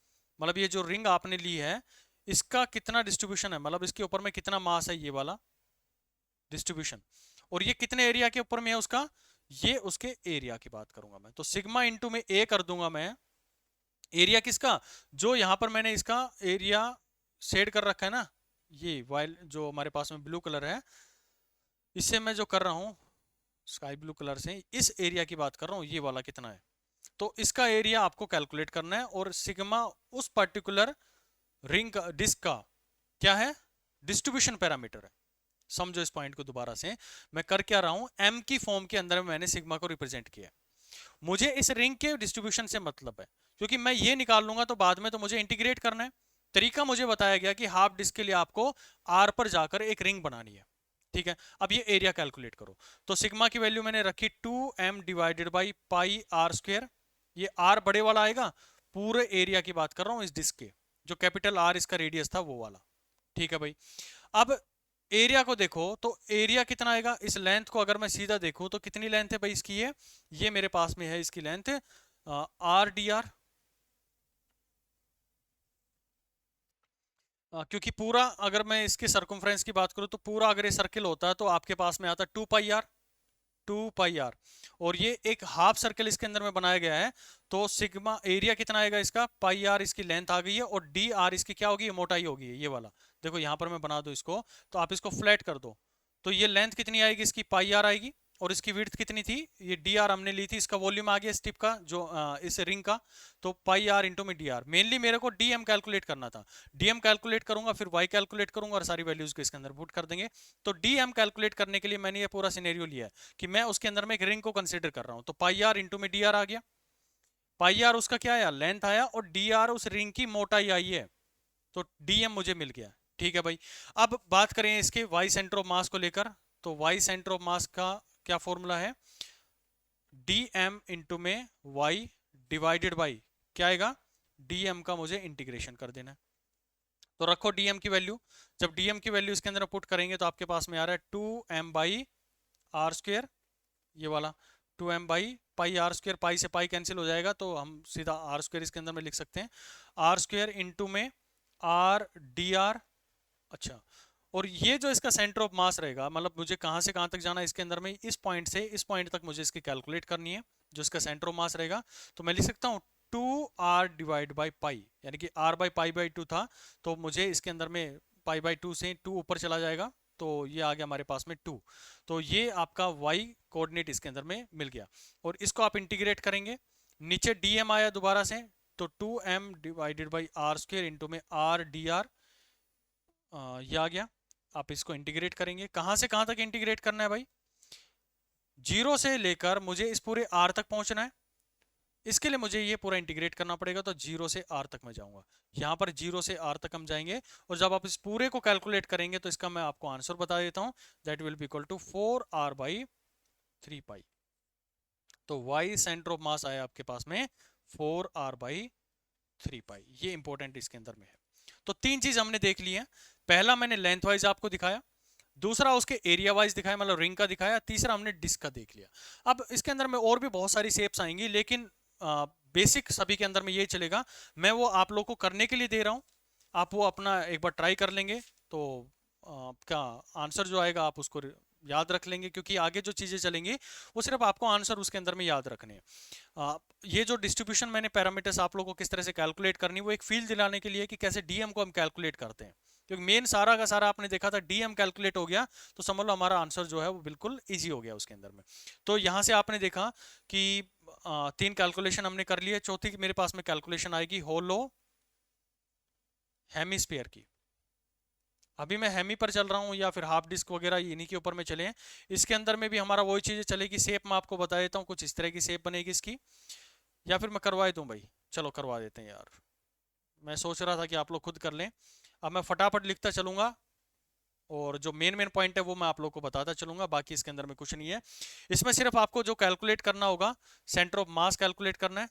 मतलब ये जो रिंग आपने ली है इसका कितना डिस्ट्रीब्यूशन है, मतलब इसके ऊपर में कितना मास है, ये वाला डिस्ट्रीब्यूशन, और ये कितने एरिया के ऊपर में है उसका, ये उसके एरिया की बात करूंगा मैं। तो सिग्मा इंटू में ए कर दूंगा मैं, एरिया किसका, जो यहां पर मैंने इसका एरिया शेड कर रखा है ना, ये वाइल जो हमारे पास में ब्लू कलर है, इससे मैं जो कर रहा हूँ स्काई ब्लू कलर से, इस एरिया की बात कर रहा हूँ, ये वाला कितना है, तो इसका एरिया आपको कैलकुलेट करना है। और सिग्मा उस पर्टिकुलर रिंग का, डिस्क का क्या है, डिस्ट्रीब्यूशन पैरामीटर है। समझो इस पॉइंट को दोबारा से, मैं कर क्या रहा हूं, एम की फॉर्म के अंदर में मैंने सिग्मा को रिप्रेजेंट किया। मुझे इस रिंग के डिस्ट्रीब्यूशन से मतलब है, क्योंकि मैं ये निकाल लूंगा तो बाद में तो मुझे इंटीग्रेट करना है। तरीका मुझे बताया गया कि हाफ डिस्क के लिए आपको आर पर जाकर एक रिंग बनानी है। ठीक है, अब ये एरिया कैलकुलेट करो। तो सिग्मा की वैल्यू मैंने रखी 2m/πr²। ये आर बड़े वाला आएगा, पूरे एरिया की बात कर रहा हूं इस डिस्क के, जो कैपिटल आर इसका रेडियस था वो वाला। ठीक है भाई, अब एरिया को देखो तो एरिया कितना आएगा, इस लेंथ को अगर मैं सीधा देखूं तो कितनी लेंथ है भाई इसकी, ये मेरे पास में है इसकी लेंथ RdR। क्योंकि पूरा अगर मैं इसके सर्कमफ्रेंस की बात करूं तो पूरा अगर ये सर्किल होता है तो आपके पास में आता 2πr, 2πr, और ये एक हाफ सर्कल इसके अंदर में बनाया गया है। तो सिग्मा एरिया कितना आएगा इसका, πr इसकी लेंथ आ गई है, और dr इसकी क्या होगी, मोटाई होगी ये वाला। देखो यहां पर मैं बना दूं इसको, तो आप इसको फ्लैट कर दो, तो ये लेंथ कितनी आएगी इसकी, πr आएगी, और इसकी विड्थ कितनी थी, ये dr हमने ली थी, इसका वॉल्यूम आ गया इस टिप का, जो इस रिंग का, तो πr इंटू में dr। मेनली मेरे को dm कैलकुलेट करना था, dm कैलकुलेट करूंगा, फिर y कैलकुलेट करूंगा, और सारी वैल्यूज को इसके अंदर पुट कर देंगे। तो dm कैलकुलेट करने के लिए मैंने ये पूरा सिनेरियो लिया है कि मैं उसके अंदर में एक रिंग को कंसीडर कर रहा हूं, तो πr इंटू में dr आ गया। πr उसका क्या आया, लेंथ आया, और dr उस रिंग की मोटाई आई है, तो dm मुझे मिल गया। ठीक है भाई, अब बात करें इसके वाई सेंटर ऑफ मास को लेकर, तो वाई सेंटर ऑफ मास का क्या फॉर्मूला है, dm इंटू में y डिवाइडेड बाई क्या आएगा, dm का मुझे इंटीग्रेशन कर देना है। तो रखो dm की वैल्यू, जब dm की वैल्यू इसके अंदर पुट करेंगे तो आपके पास में आ रहा है 2m/r², ये वाला 2m/πr², पाई से पाई कैंसिल हो जाएगा तो हम सीधा r² इसके अंदर में लिख सकते हैं, r² इंटू में r/dr। अच्छा, और ये जो इसका सेंटर ऑफ मास रहेगा, मतलब मुझे कहां से कहां तक जाना है इसके अंदर में, इस पॉइंट से इस पॉइंट तक मुझे इसकी कैलकुलेट करनी है, जो इसका सेंटर ऑफ मास रहेगा। तो मैं लिख सकता हूं 2r डिवाइड बाई पाई, यानी कि r/π/2 था, तो मुझे इसके अंदर में π/2 से 2 ऊपर चला जाएगा, तो ये आ गया हमारे पास में 2। तो ये आपका y कोऑर्डिनेट इसके अंदर में मिल गया, और इसको आप इंटीग्रेट करेंगे, नीचे dm आया दोबारा से, तो 2m divided by r² into में r/dr, ये आ गया। आप इसको इंटीग्रेट करेंगे, कहां से कहां तक इंटीग्रेट करना है भाई, 0 से लेकर मुझे इस पूरे r तक पहुंचना है, इसके लिए मुझे ये पूरा इंटीग्रेट करना पड़ेगा, तो 0 से r तक मैं जाऊंगा, यहां पर 0 से r तक हम जाएंगे, और जब आप इस पूरे को कैलकुलेट करेंगे तो इसका मैं आपको आंसर बता देता हूं, that will be equal to 4r/3π। तो y सेंटर ऑफ मास आया आपके पास में 4r/3π, ये इंपॉर्टेंट इसके अंदर में है। तो तीन चीज हमने देख ली है, पहला मैंने लेंथ वाइज आपको दिखाया, दूसरा उसके एरिया वाइज दिखाया, मतलब रिंग का दिखाया, तीसरा हमने डिस्क का देख लिया। अब इसके अंदर में और भी बहुत सारी शेप्स आएंगी, लेकिन बेसिक सभी के अंदर में ये चलेगा, मैं वो आप लोग को करने के लिए दे रहा हूं, आप वो अपना एक बार ट्राई कर लेंगे तो क्या आंसर जो आएगा आप उसको याद रख लेंगे, क्योंकि आगे जो चीज़ें चलेंगी वो सिर्फ आपको आंसर उसके अंदर में याद रखने हैं। ये जो डिस्ट्रीब्यूशन मैंने पैरामीटर्स आप लोगों को किस तरह से कैलकुलेट करनी, वो एक फील दिलाने के लिए कि कैसे डीएम को हम कैलकुलेट करते हैं, क्योंकि मेन सारा का सारा आपने देखा था डीएम कैलकुलेट हो गया, तो समझ लो हमारा आंसर जो है वो बिल्कुल ईजी हो गया उसके अंदर में। तो यहाँ से आपने देखा कि 3 कैलकुलेशन हमने कर लिए, चौथी मेरे पास में कैलकुलेशन आएगी होलो हेमिस्फीयर की। अभी मैं हेमी पर चल रहा हूँ या फिर हाफ डिस्क वगैरह इन्हीं के ऊपर में चले हैं, इसके अंदर में भी हमारा वही चीज़ें चलेगी। शेप मैं आपको बता देता हूँ, कुछ इस तरह की शेप बनेगी इसकी, या फिर मैं करवा दूँ भाई, चलो करवा देते हैं यार, मैं सोच रहा था कि आप लोग खुद कर लें। अब मैं फटाफट लिखता चलूंगा, और जो मेन मेन पॉइंट है वो मैं आप लोग को बताता चलूंगा, बाकी इसके अंदर में कुछ नहीं है। इसमें सिर्फ आपको जो कैलकुलेट करना होगा, सेंटर ऑफ मास कैलकुलेट करना है।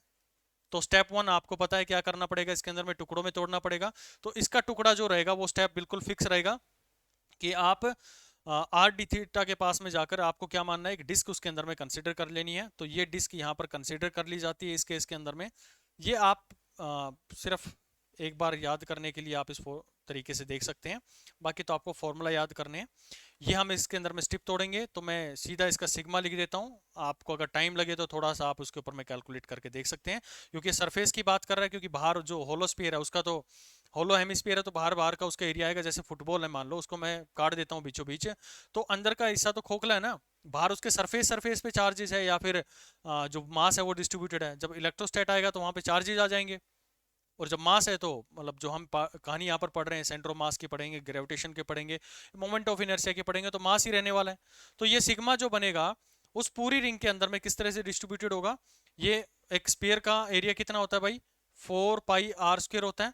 तो स्टेप 1 आपको पता है क्या करना पड़ेगा, इसके अंदर में टुकड़ों में तोड़ना पड़ेगा। तो इसका टुकड़ा जो रहेगा वो स्टेप बिल्कुल फिक्स रहेगा कि आप आर डी थीटा के पास में जाकर आपको क्या मानना है, एक डिस्क उसके अंदर में कंसिडर कर लेनी है। तो ये डिस्क यहाँ पर कंसिडर कर ली जाती है इस केस के अंदर में। ये आप सिर्फ एक बार याद करने के लिए आप इस तरीके से देख सकते हैं, बाकी तो आपको फॉर्मूला याद करने हैं। ये हम इसके अंदर में स्टिप तोड़ेंगे, तो मैं सीधा इसका सिग्मा लिख देता हूँ। आपको अगर टाइम लगे तो थोड़ा सा आप उसके ऊपर में कैलकुलेट करके देख सकते हैं, क्योंकि सरफेस की बात कर रहा है, क्योंकि बाहर जो होलो स्फीयर है उसका तो होलो हेमिस्फीयर है, तो बाहर बाहर का उसका एरिया आएगा। जैसे फुटबॉल है मान लो, उसको मैं काट देता हूँ बीचों बीच, तो अंदर का हिस्सा तो खोखला है ना, बाहर उसके सरफेस सरफेस पे चार्जेस है या फिर जो मास है वो डिस्ट्रीब्यूटेड है। जब इलेक्ट्रोस्टैट आएगा तो वहाँ पे चार्जेस आ जाएंगे, और जब मास है तो मतलब जो हम कहानी यहाँ पर पढ़ रहे हैं सेंटर ऑफ मास की पढ़ेंगे, ग्रेविटेशन के पढ़ेंगे, मोमेंट ऑफ इनर्शिया के पढ़ेंगे, तो मास ही रहने वाला है। तो ये सिग्मा जो बनेगा उस पूरी रिंग के अंदर में किस तरह से डिस्ट्रीब्यूटेड होगा। ये एक स्फीयर का एरिया कितना होता है भाई, 4πr² होता है।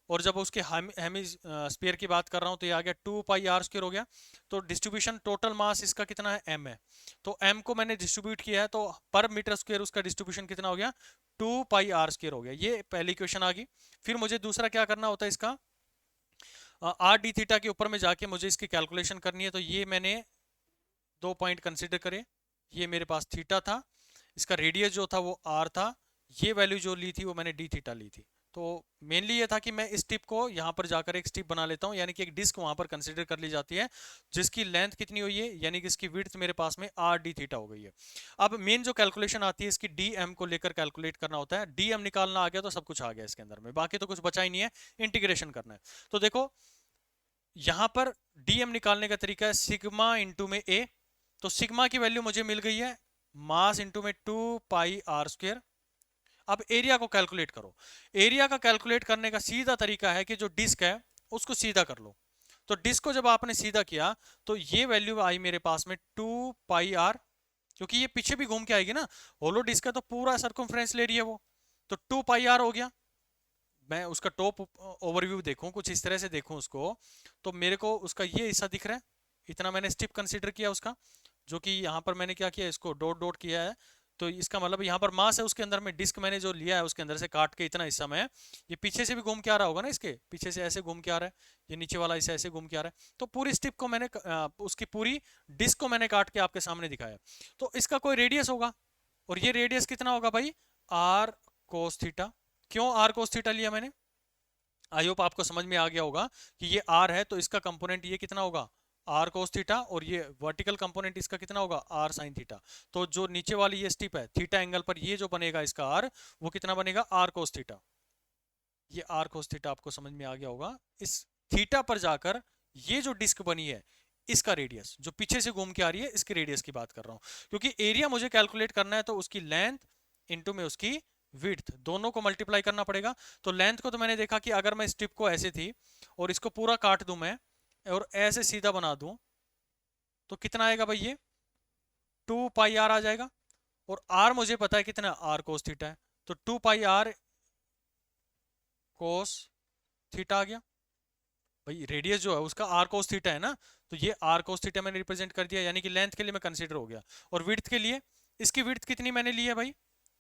और जब उसके हेमी स्फीयर की बात कर रहा हूँ तो ये आ गया 2πr² हो गया। तो डिस्ट्रीब्यूशन टोटल मास इसका कितना है, m है। तो m को मैंने डिस्ट्रीब्यूट किया है, तो पर मीटर स्क्वायर उसका डिस्ट्रीब्यूशन कितना हो गया, 2πr² हो गया। ये पहली क्वेश्चन आ गई। फिर मुझे दूसरा क्या करना होता है, इसका आर डी थीटा के ऊपर में जाके मुझे इसकी कैलकुलेशन करनी है। तो ये मैंने 2 पॉइंट कंसिडर करे, ये मेरे पास थीटा था, इसका रेडियस जो था वो आर था, ये वैल्यू जो ली थी वो मैंने डी थीटा ली थी। तो मेनली ये था कि मैं इस टिप को यहाँ पर जाकर एक स्टिप बना लेता हूँ, यानी कि एक डिस्क वहां पर कंसिडर कर ली जाती है जिसकी लेंथ कितनी हुई है, यानी कि इसकी विड्थ मेरे पास में आर डी थीटा हो गई है। अब मेन जो कैलकुलेशन आती है इसकी डी एम को लेकर कैलकुलेट करना होता है। डी एम निकालना आ गया तो सब कुछ आ गया इसके अंदर में, बाकी तो कुछ बचा ही नहीं है, इंटीग्रेशन करना है। तो देखो यहां पर डीएम निकालने का तरीका है सिग्मा इंटू में ए। तो सिग्मा की वैल्यू मुझे मिल गई है मास इंटू में 2πr²। अब एरिया को कैलकुलेट करो। एरिया का कैलकुलेट करने का सीधा तरीका है कि जो डिस्क है उसको सीधा कर लो। तो डिस्क को जब आपने सीधा किया तो ये वैल्यू आई मेरे पास में 2πr, क्योंकि ये पीछे भी घूम के आएगी ना, होलो डिस्क है तो पूरा सर्कमफ्रेंस ले रही है वो, तो 2πr हो गया। मैं उसका टॉप ओवरव्यू देखूं कुछ इस तरह से देखूं उसको, तो मेरे को उसका ये हिस्सा दिख रहा है, इतना मैंने स्टिप कंसीडर किया उसका, जो कि यहाँ पर मैंने क्या किया, इसको डॉट डॉट किया है। तो इसका मतलब यहाँ पर मास है, उसके अंदर में डिस्क मैंने जो लिया है उसके अंदर से काट के इतना हिस्सा में, ये पीछे से भी घूम के आ रहा होगा ना, इसके पीछे से ऐसे घूम के आ रहा है, ये नीचे वाला हिस्सा ऐसे घूम के आ रहा है। तो पूरी स्टिप को मैंने उसकी पूरी डिस्क को मैंने काट के आपके सामने दिखाया। तो इसका कोई रेडियस होगा, और ये रेडियस कितना होगा भाई, आर कोस थीटा। क्यों आर कोस थीटा लिया मैंने, आई होप आपको समझ में आ गया होगा कि ये आर है तो इसका कंपोनेंट ये कितना होगा, आर कोस थीटा, और ये वर्टिकल कंपोनेंट इसका कितना होगा, आर साइन थीटा। तो जो नीचे वाली ये स्टिप है थीटा एंगल पर, ये जो बनेगा इसका आर, वो कितना बनेगा, आर कोस थीटा। ये आर कोस थीटा आपको समझ में आ गया होगा। इस थीटा पर जाकर ये जो डिस्क बनी है इसका रेडियस जो पीछे से घूम के आ रही है, इसके रेडियस की बात कर रहा हूं, क्योंकि एरिया मुझे कैलकुलेट करना है तो उसकी लेंथ इंटू में उसकी विड्थ दोनों को मल्टीप्लाई करना पड़ेगा। तो लेंथ को तो मैंने देखा कि अगर मैं स्ट्रिप को ऐसे थी और इसको पूरा काट दूं मैं और ऐसे सीधा बना दूं तो कितना आएगा भाई, ये 2πr आ जाएगा। और r मुझे पता है कितना, r cos थीटा है, तो 2πr cos थीटा आ गया। भाई रेडियस जो है उसका r cos थीटा है ना, तो ये r cos थीटा मैंने रिप्रेजेंट कर दिया, यानी कि लेंथ के लिए मैं कंसीडर हो गया। और विड्थ के लिए, इसकी विड्थ कितनी मैंने ली है भाई,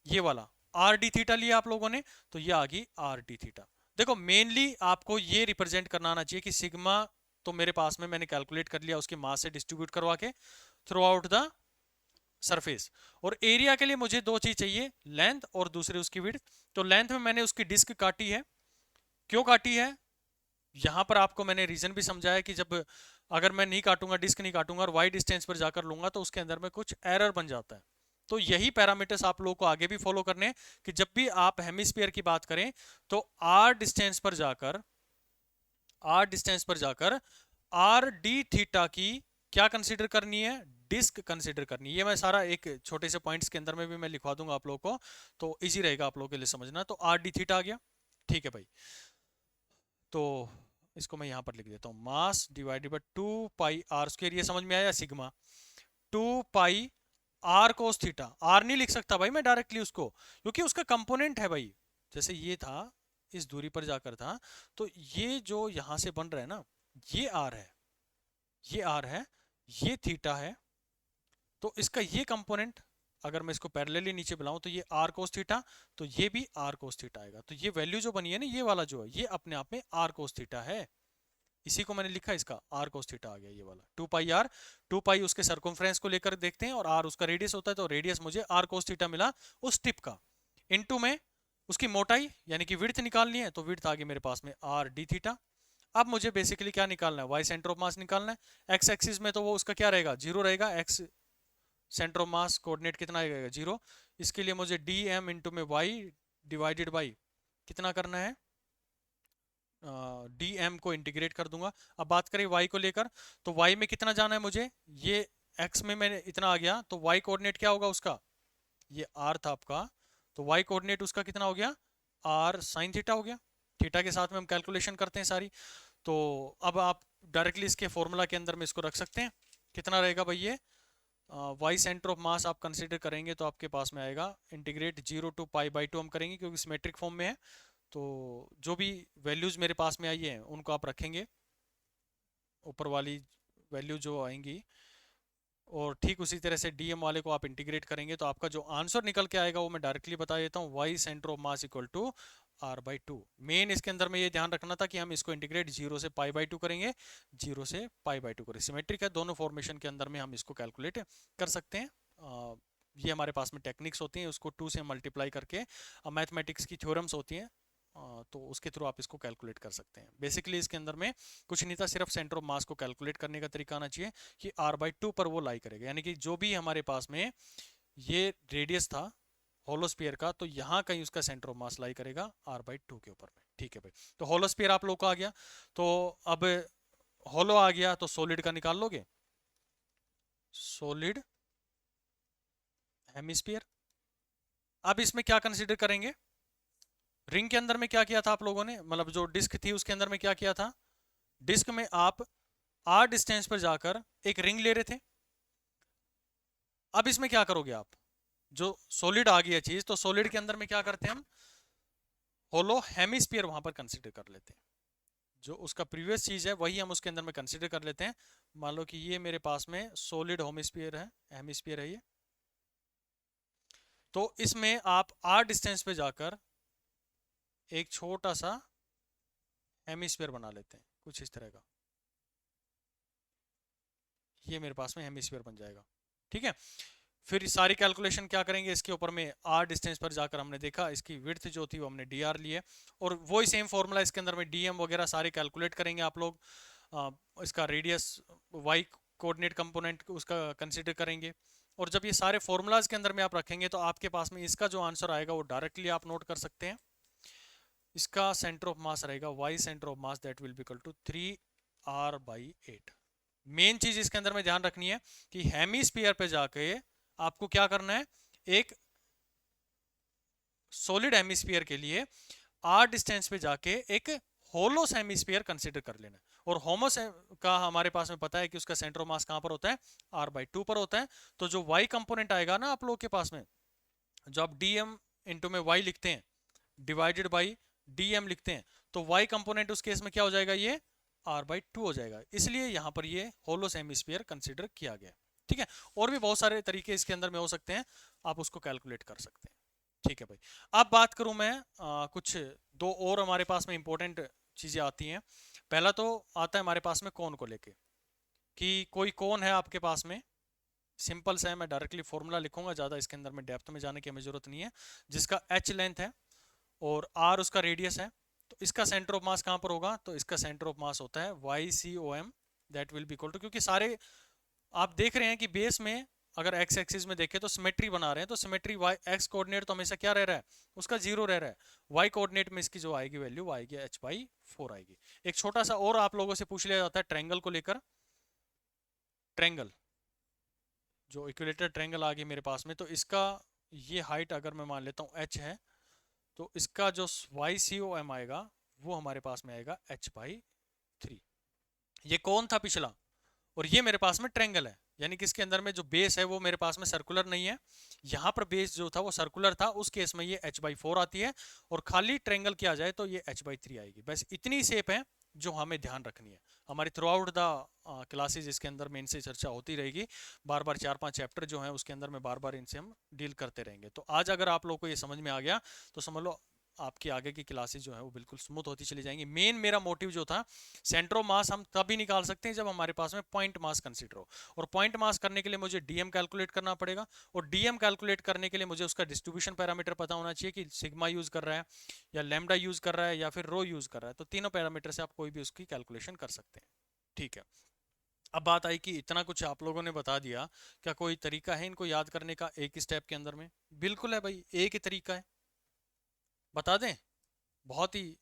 ये वाला आर डी थीटा लिया आप लोगों ने, तो ये आ गई आर डी थीटा। देखो मेनली आपको ये रिप्रेजेंट करना आना चाहिए कि सिग्मा तो मेरे पास में मैंने कैलकुलेट कर लिया उसके मास से डिस्ट्रीब्यूट करवा के थ्रू आउट द सरफेस। और एरिया के लिए मुझे दो चीज चाहिए, लेंथ और दूसरे उसकी विड्थ। तो लेंथ में मैंने उसकी डिस्क काटी है, क्यों काटी है, यहां पर आपको मैंने रीजन भी समझाया कि जब अगर मैं नहीं काटूंगा, डिस्क नहीं काटूंगा और वाई डिस्टेंस पर जाकर लूंगा तो उसके अंदर में कुछ एरर बन जाता है। तो यही पैरामीटर्स आप लोगों को आगे भी फॉलो करने हैं कि जब भी आप हेमिस्फीयर की बात करें तो आर डिस्टेंस पर जाकर आर डी थीटा की क्या कंसीडर करनी है, डिस्क कंसीडर करनी है। ये मैं सारा एक छोटे से पॉइंट्स के अंदर में भी मैं लिखवा दूंगा आप लोगों को, तो इजी रहेगा आप लोगों के लिए समझना। तो आर डी थीटा आ गया, ठीक है भाई। तो इसको मैं यहां पर लिख देता हूं, मास डिवाइडेड बाय 2πr², ये समझ में आया, sigma 2πr cos theta. Are नहीं लिख सकता भाई मैं डायरेक्टली उसको, क्योंकि उसका कंपोनेंट है भाई, जैसे ये था इस दूरी पर जाकर था, तो ये जो यहां से बन रहा है ना, ये आर है, ये आर है, ये थीटा है, तो इसका ये कंपोनेंट अगर मैं इसको पैरेलली नीचे बुलाऊं तो ये आर कोस थीटा, तो ये भी आर कोस थीटा आएगा। तो ये वैल्यू जो बनी है ना, ये वाला जो है, ये अपने आप में आर कोस थीटा है। इसी को मैंने लिखा, इसका आर कोस थीटा आ गया ये वाला 2 पाई आर। 2 पाई उसके सर्कमफ्रेंस को लेकर देखते हैं और आर उसका रेडियस होता है, तो रेडियस मुझे आर कोस थीटा मिला उस टिप का। इनटू में उसकी मोटाई यानी कि विड्थ निकालनी है, तो विड्थ आ गई मेरे पास में आर डी थीटा। अब मुझे बेसिकली क्या निकालना है, वाई सेंटर ऑफ मास निकालना है। एक्स एक्सिस में तो वो उसका क्या रहेगा, जीरो रहेगा। X centre of mass coordinate कितना आएगा, जीरो। इसके लिए मुझे डी एम इंटू में वाई डिवाइडेड बाई कितना करना है, डी एम को इंटीग्रेट कर दूंगा। अब बात करें y को लेकर, तो y में कितना जाना है मुझे, ये x में मैंने इतना आ गया, तो y कोऑर्डिनेट क्या होगा उसका, ये r था आपका, तो y कोऑर्डिनेट उसका कितना हो गया, r साइन थीटा हो गया। थीटा के साथ में हम कैलकुलेशन करते हैं सारी। तो अब आप डायरेक्टली इसके फॉर्मूला के अंदर में इसको रख सकते हैं। कितना रहेगा भाई ये, वाई सेंटर ऑफ मास आप कंसीडर करेंगे तो आपके पास में आएगा इंटीग्रेट 0 टू पाई बाई 2 हम करेंगे क्योंकि सिमेट्रिक फॉर्म में है। तो जो भी वैल्यूज मेरे पास में आई है उनको आप रखेंगे, ऊपर वाली वैल्यू जो आएंगी, और ठीक उसी तरह से डीएम वाले को आप इंटीग्रेट करेंगे तो आपका जो आंसर निकल के आएगा वो मैं डायरेक्टली बता देता हूँ, Y centre of mass equal to R by 2। मेन इसके अंदर में ये ध्यान रखना था कि हम इसको इंटीग्रेट 0 से पाई बाई 2 करेंगे, 0 से पाई बाई 2 करेंगे। सिमेट्रिक है, दोनों फॉर्मेशन के अंदर में हम इसको कैलकुलेट कर सकते हैं। ये हमारे पास में टेक्निक्स होती हैं, उसको 2 से मल्टीप्लाई करके मैथमेटिक्स की थ्योरम्स होती हैं, तो उसके थ्रू आप इसको कैलकुलेट कर सकते हैं। बेसिकली इसके अंदर में कुछ नहीं था, सिर्फ सेंटर ऑफ मास को कैलकुलेट करने का तरीका आना चाहिए कि r बाई 2 पर वो लाई करेगा, यानी कि जो भी हमारे पास में ये रेडियस था होलोस्फीयर का, तो यहाँ कहीं उसका सेंटर ऑफ मास लाई करेगा r बाई 2 के ऊपर में। ठीक है भाई, तो होलोस्फीयर आप लोग का आ गया। तो अब होलो आ गया, तो सॉलिड का निकाल लोगे, सॉलिड हेमिस्फीयर। अब इसमें क्या कंसीडर करेंगे, रिंग के अंदर में क्या किया था आप लोगों ने, मतलब जो डिस्क थी उसके अंदर में क्या किया था, डिस्क में आप r डिस्टेंस पर जाकर एक रिंग ले रहे थे। अब इसमें क्या करोगे आप, जो सॉलिड आ गया चीज, तो सॉलिड के अंदर में क्या करते हैं हम, होलो हेमिस्फीयर वहां पर कंसीडर कर लेते हैं। जो उसका प्रीवियस चीज है वही हम उसके अंदर में कंसीडर कर लेते हैं। मान लो कि ये मेरे पास में सॉलिड हेमिस्फीयर है, हेमिस्फीयर है ये। तो इसमें आप r डिस्टेंस पे जाकर एक छोटा सा हेमिस्फीयर बना लेते हैं, कुछ इस तरह का। ये मेरे पास में हेमिस्फीयर बन जाएगा। ठीक है, फिर सारी कैलकुलेशन क्या करेंगे, इसके ऊपर में r डिस्टेंस पर जाकर हमने देखा इसकी विड्थ जो थी वो हमने dr लिए, और वही सेम फॉर्मूला इसके अंदर में dm वगैरह सारे कैलकुलेट करेंगे आप लोग। इसका रेडियस y कोऑर्डिनेट कंपोनेंट उसका कंसीडर करेंगे, और जब ये सारे फॉर्मूलाज के अंदर में आप रखेंगे तो आपके पास में इसका जो आंसर आएगा वो डायरेक्टली आप नोट कर सकते हैं। इसका सेंटर ऑफ मास रहेगा Y centre of mass that will be equal to 3r/8। Main चीज इसके अंदर में ध्यान रखनी है कि हेमिस्फीयर पे जाके आपको क्या करना है, एक सॉलिड हेमिस्फीयर के लिए r डिस्टेंस पे जाके एक होलोस हेमिस्फीयर कंसीडर कर लेना है। और होमोस का हमारे पास में पता है कि उसका सेंटर ऑफ मास कहां पर होता है, r/2 पर होता है। तो जो y कंपोनेंट आएगा ना आप लोग के पास में, जो आप dm इंटू में y लिखते हैं डिवाइडेड बाई dm लिखते हैं, तो y कंपोनेंट उस केस में क्या हो जाएगा, ये r/2 हो जाएगा। इसलिए यहां पर ये होलोस हेमिस्फीयर कंसीडर किया गया। ठीक है, और भी बहुत सारे तरीके इसके अंदर में हो सकते हैं, आप उसको कैलकुलेट कर सकते हैं। ठीक है भाई, अब बात करूं मैं कुछ दो और हमारे पास में इंपॉर्टेंट चीजें आती हैं। पहला तो आता है हमारे पास में कोन को लेके, कि कोई कोन है आपके पास में, सिंपल सा है, मैं डायरेक्टली फॉर्मूला लिखूंगा, ज्यादा इसके अंदर में डेप्थ में जाने की हमें जरूरत नहीं है। जिसका h लेंथ है और r उसका रेडियस है, तो इसका सेंटर ऑफ मास कहां पर होगा, तो इसका सेंटर ऑफ मास होता है YCOM that will be equal to, क्योंकि सारे आप देख रहे हैं कि बेस में अगर x एक्सिस में देखें तो सिमेट्री बना रहे हैं, तो सिमेट्री y x कोऑर्डिनेट तो हमेशा क्या रह रहा है, उसका 0 रह रहा है। y कोऑर्डिनेट में इसकी जो आएगी वैल्यू वो आएगी h/4 आएगी। एक छोटा सा और आप लोगों से पूछ लिया जाता है ट्रायंगल को लेकर, ट्रायंगल जो इक्विलेटरल ट्रायंगल आ गई मेरे पास में, तो इसका ये हाइट अगर मैं मान लेता हूँ h है, तो इसका जो YCOM आएगा वो हमारे पास में आएगा h/3। ये कौन था पिछला, और ये मेरे पास में ट्रायंगल है, यानी कि इसके अंदर में जो बेस है वो मेरे पास में सर्कुलर नहीं है। यहाँ पर बेस जो था वो सर्कुलर था, उस केस में ये h/4 आती है, और खाली ट्रायंगल किया जाए तो ये h/3 आएगी। बस इतनी शेप है, जो हमें ध्यान रखनी है। हमारी थ्रू आउट द क्लासेज इसके अंदर में इनसे चर्चा होती रहेगी, बार बार 4-5 चैप्टर जो हैं उसके अंदर में बार बार इनसे हम डील करते रहेंगे। तो आज अगर आप लोग को ये समझ में आ गया तो समझ लो आपकी आगे की क्लासेज जो है वो बिल्कुल स्मूथ होती चली जाएंगी। मेन मेरा मोटिव जो था, सेंटर ऑफ मास हम तभी निकाल सकते हैं जब हमारे पास में पॉइंट मास कंसीडर हो, और पॉइंट मास करने के लिए मुझे डीएम कैलकुलेट करना पड़ेगा, और डीएम कैलकुलेट करने के लिए मुझे उसका डिस्ट्रीब्यूशन पैरामीटर पता होना चाहिए कि सिग्मा यूज कर रहा है या लैम्डा यूज कर रहा है या फिर रो यूज कर रहा है। तो तीनों पैरामीटर से आप कोई भी उसकी कैलकुलेशन कर सकते हैं। ठीक है, अब बात आई कि इतना कुछ आप लोगों ने बता दिया, क्या कोई तरीका है इनको याद करने का एक ही स्टेप के अंदर में? बिल्कुल है भाई, एक ही तरीका है, बता दें। बहुत ही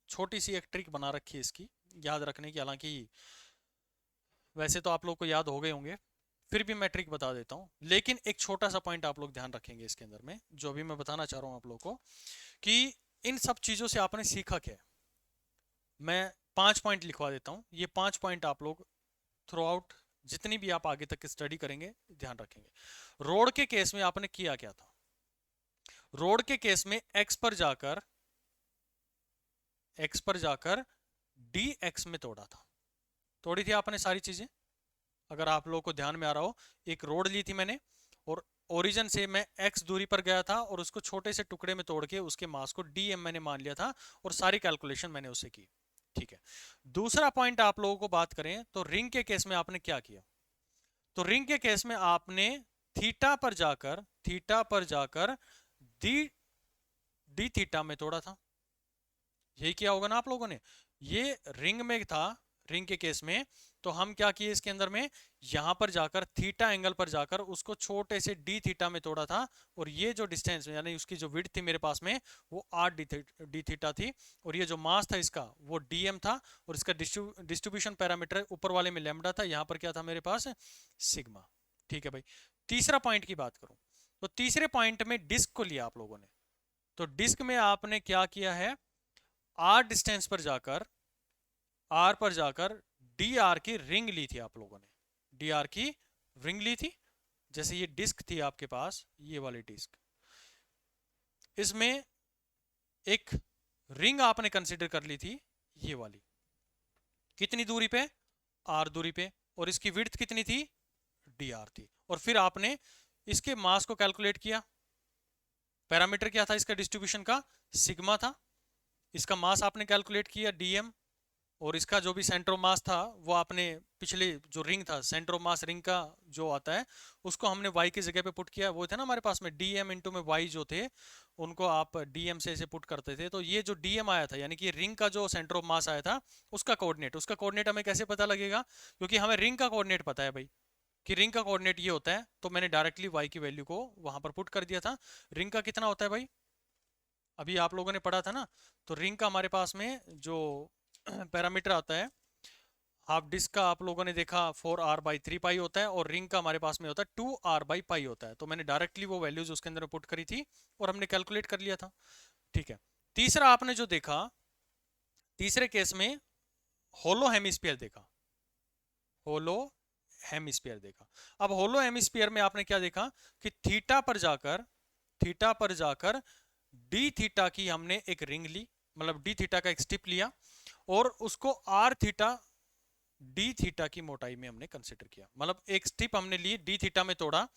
छोटी सी एक ट्रिक बना रखी है इसकी याद रखने की, हालांकि वैसे तो आप लोग को याद हो गए होंगे, फिर भी मैं ट्रिक बता देता हूँ। लेकिन एक छोटा सा पॉइंट आप लोग ध्यान रखेंगे इसके अंदर में, जो भी मैं बताना चाह रहा हूँ आप लोग को, कि इन सब चीज़ों से आपने सीखा क्या है। मैं 5 पॉइंट लिखवा देता हूँ, ये 5 पॉइंट आप लोग थ्रू आउट जितनी भी आप आगे तक स्टडी करेंगे ध्यान रखेंगे। रोड के केस में आपने किया क्या था? रोड के केस में एक्स पर जाकर डी एक्स में तोड़ा था, तोड़ी थी आपने सारी चीजें। अगर आप लोगों को ध्यान में आ रहा हो, एक रोड ली थी मैंने और ओरिजिन से मैं एक्स दूरी पर गया था और उसको छोटे से टुकड़े में तोड़ के उसके मास को डी एम मैंने मान लिया था और सारी कैलकुलेशन मैंने उससे की। ठीक है, दूसरा पॉइंट आप लोगों को बात करें तो रिंग के केस में आपने क्या किया? तो रिंग के केस में आपने थीटा पर जाकर डी डी थीटा में तोड़ा था। यही किया होगा ना आप लोगों ने। ये रिंग में था, रिंग के केस में तो हम क्या किए इसके अंदर में, यहां पर जाकर थीटा एंगल पर जाकर उसको छोटे से डी थीटा में तोड़ा था, और ये जो डिस्टेंस यानी उसकी जो विड्थ थी मेरे पास में वो 8 डी थीटा थी, और ये जो मास था इसका वो डीएम था, और इसका डिस्ट्रीब्यूशन पैरामीटर ऊपर वाले में लैम्डा था, यहां पर क्या था मेरे पास, सिग्मा। ठीक है भाई, तीसरा पॉइंट की बात करूं तो तीसरे पॉइंट में डिस्क को लिया आप लोगों ने। तो डिस्क में आपने क्या किया है, आर डिस्टेंस पर जाकर डी आर की रिंग ली थी आप लोगों ने, डी आर की रिंग ली थी। जैसे ये डिस्क थी आपके पास, ये वाली डिस्क, इसमें एक रिंग आपने कंसीडर कर ली थी, ये वाली, कितनी दूरी पे, आर दूरी पे, और इसकी विड्थ कितनी थी, डी आर थी। और फिर आपने इसके मास को कैलकुलेट किया, पैरामीटर क्या था इसका डिस्ट्रीब्यूशन का, सिग्मा था। इसका मास आपने कैलकुलेट किया डीएम, और इसका जो भी सेंटर ऑफ मास था वो आपने पिछले जो रिंग था, सेंटर ऑफ मास रिंग का जो आता है उसको हमने वाई की जगह पे पुट किया। वो थे ना हमारे पास में डीएम इंटू में वाई जो थे, उनको आप डीएम से ऐसे पुट करते थे। तो ये जो डीएम आया था यानी कि रिंग का जो सेंटर ऑफ मास आया था उसका कोऑर्डिनेट हमें कैसे पता लगेगा, क्योंकि हमें रिंग का कोऑर्डिनेट पता है भाई कि रिंग का कोऑर्डिनेट ये होता है। तो मैंने डायरेक्टली वाई की वैल्यू को वहां पर पुट कर दिया था। रिंग का कितना होता है भाई, अभी आप लोगों ने पढ़ा था ना। तो रिंग का हमारे पास में जो पैरामीटर आता है, हाफ डिस्क का आप लोगों ने देखा 4r/3 होता है, और रिंग का हमारे पास में होता है 2r/π होता है। तो मैंने डायरेक्टली वो वैल्यूज उसके अंदर पुट करी थी और हमने कैलकुलेट कर लिया था। ठीक है, तीसरा आपने जो देखा, तीसरे केस में होलो हेमिस्फीयर देखा, होलो हेमिस्फीयर देखा। अब होलो हेमिस्फीयर में आपने क्या देखा कि थीटा पर जाकर डी थीटा की हमने एक रिंग ली, मतलब डी थीटा का एक स्टिप लिया, और उसको आर थीटा डी थीटा की मोटाई में हमने कंसीडर किया। मतलब एक स्टिप हमने ली, डी थीटा में तोड़ा,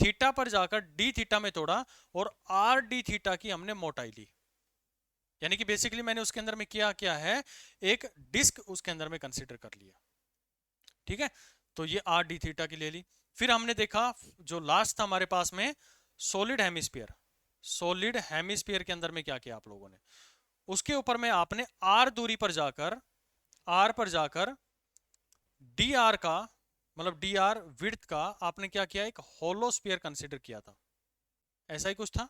थीटा पर जाकर डी थीटा में तोड़ा, और आर डी थीटा की हमने मोटाई ली। यानी कि बेसिकली मैंने उसके अंदर में किया क्या है, एक डिस्क उसके अंदर में कंसीडर कर लिया। ठीक है, तो ये आर डी थीटा की ले ली। फिर हमने देखा जो लास्ट था हमारे पास में, सॉलिड हेमिस्फीयर। सॉलिड हेमिस्फीयर के अंदर में क्या किया आप लोगों ने, उसके ऊपर में आपने आर दूरी पर जाकर डी आर का, मतलब डी आर विड्थ का आपने क्या किया, एक होलो स्फीयर कंसीडर किया था। ऐसा ही कुछ था,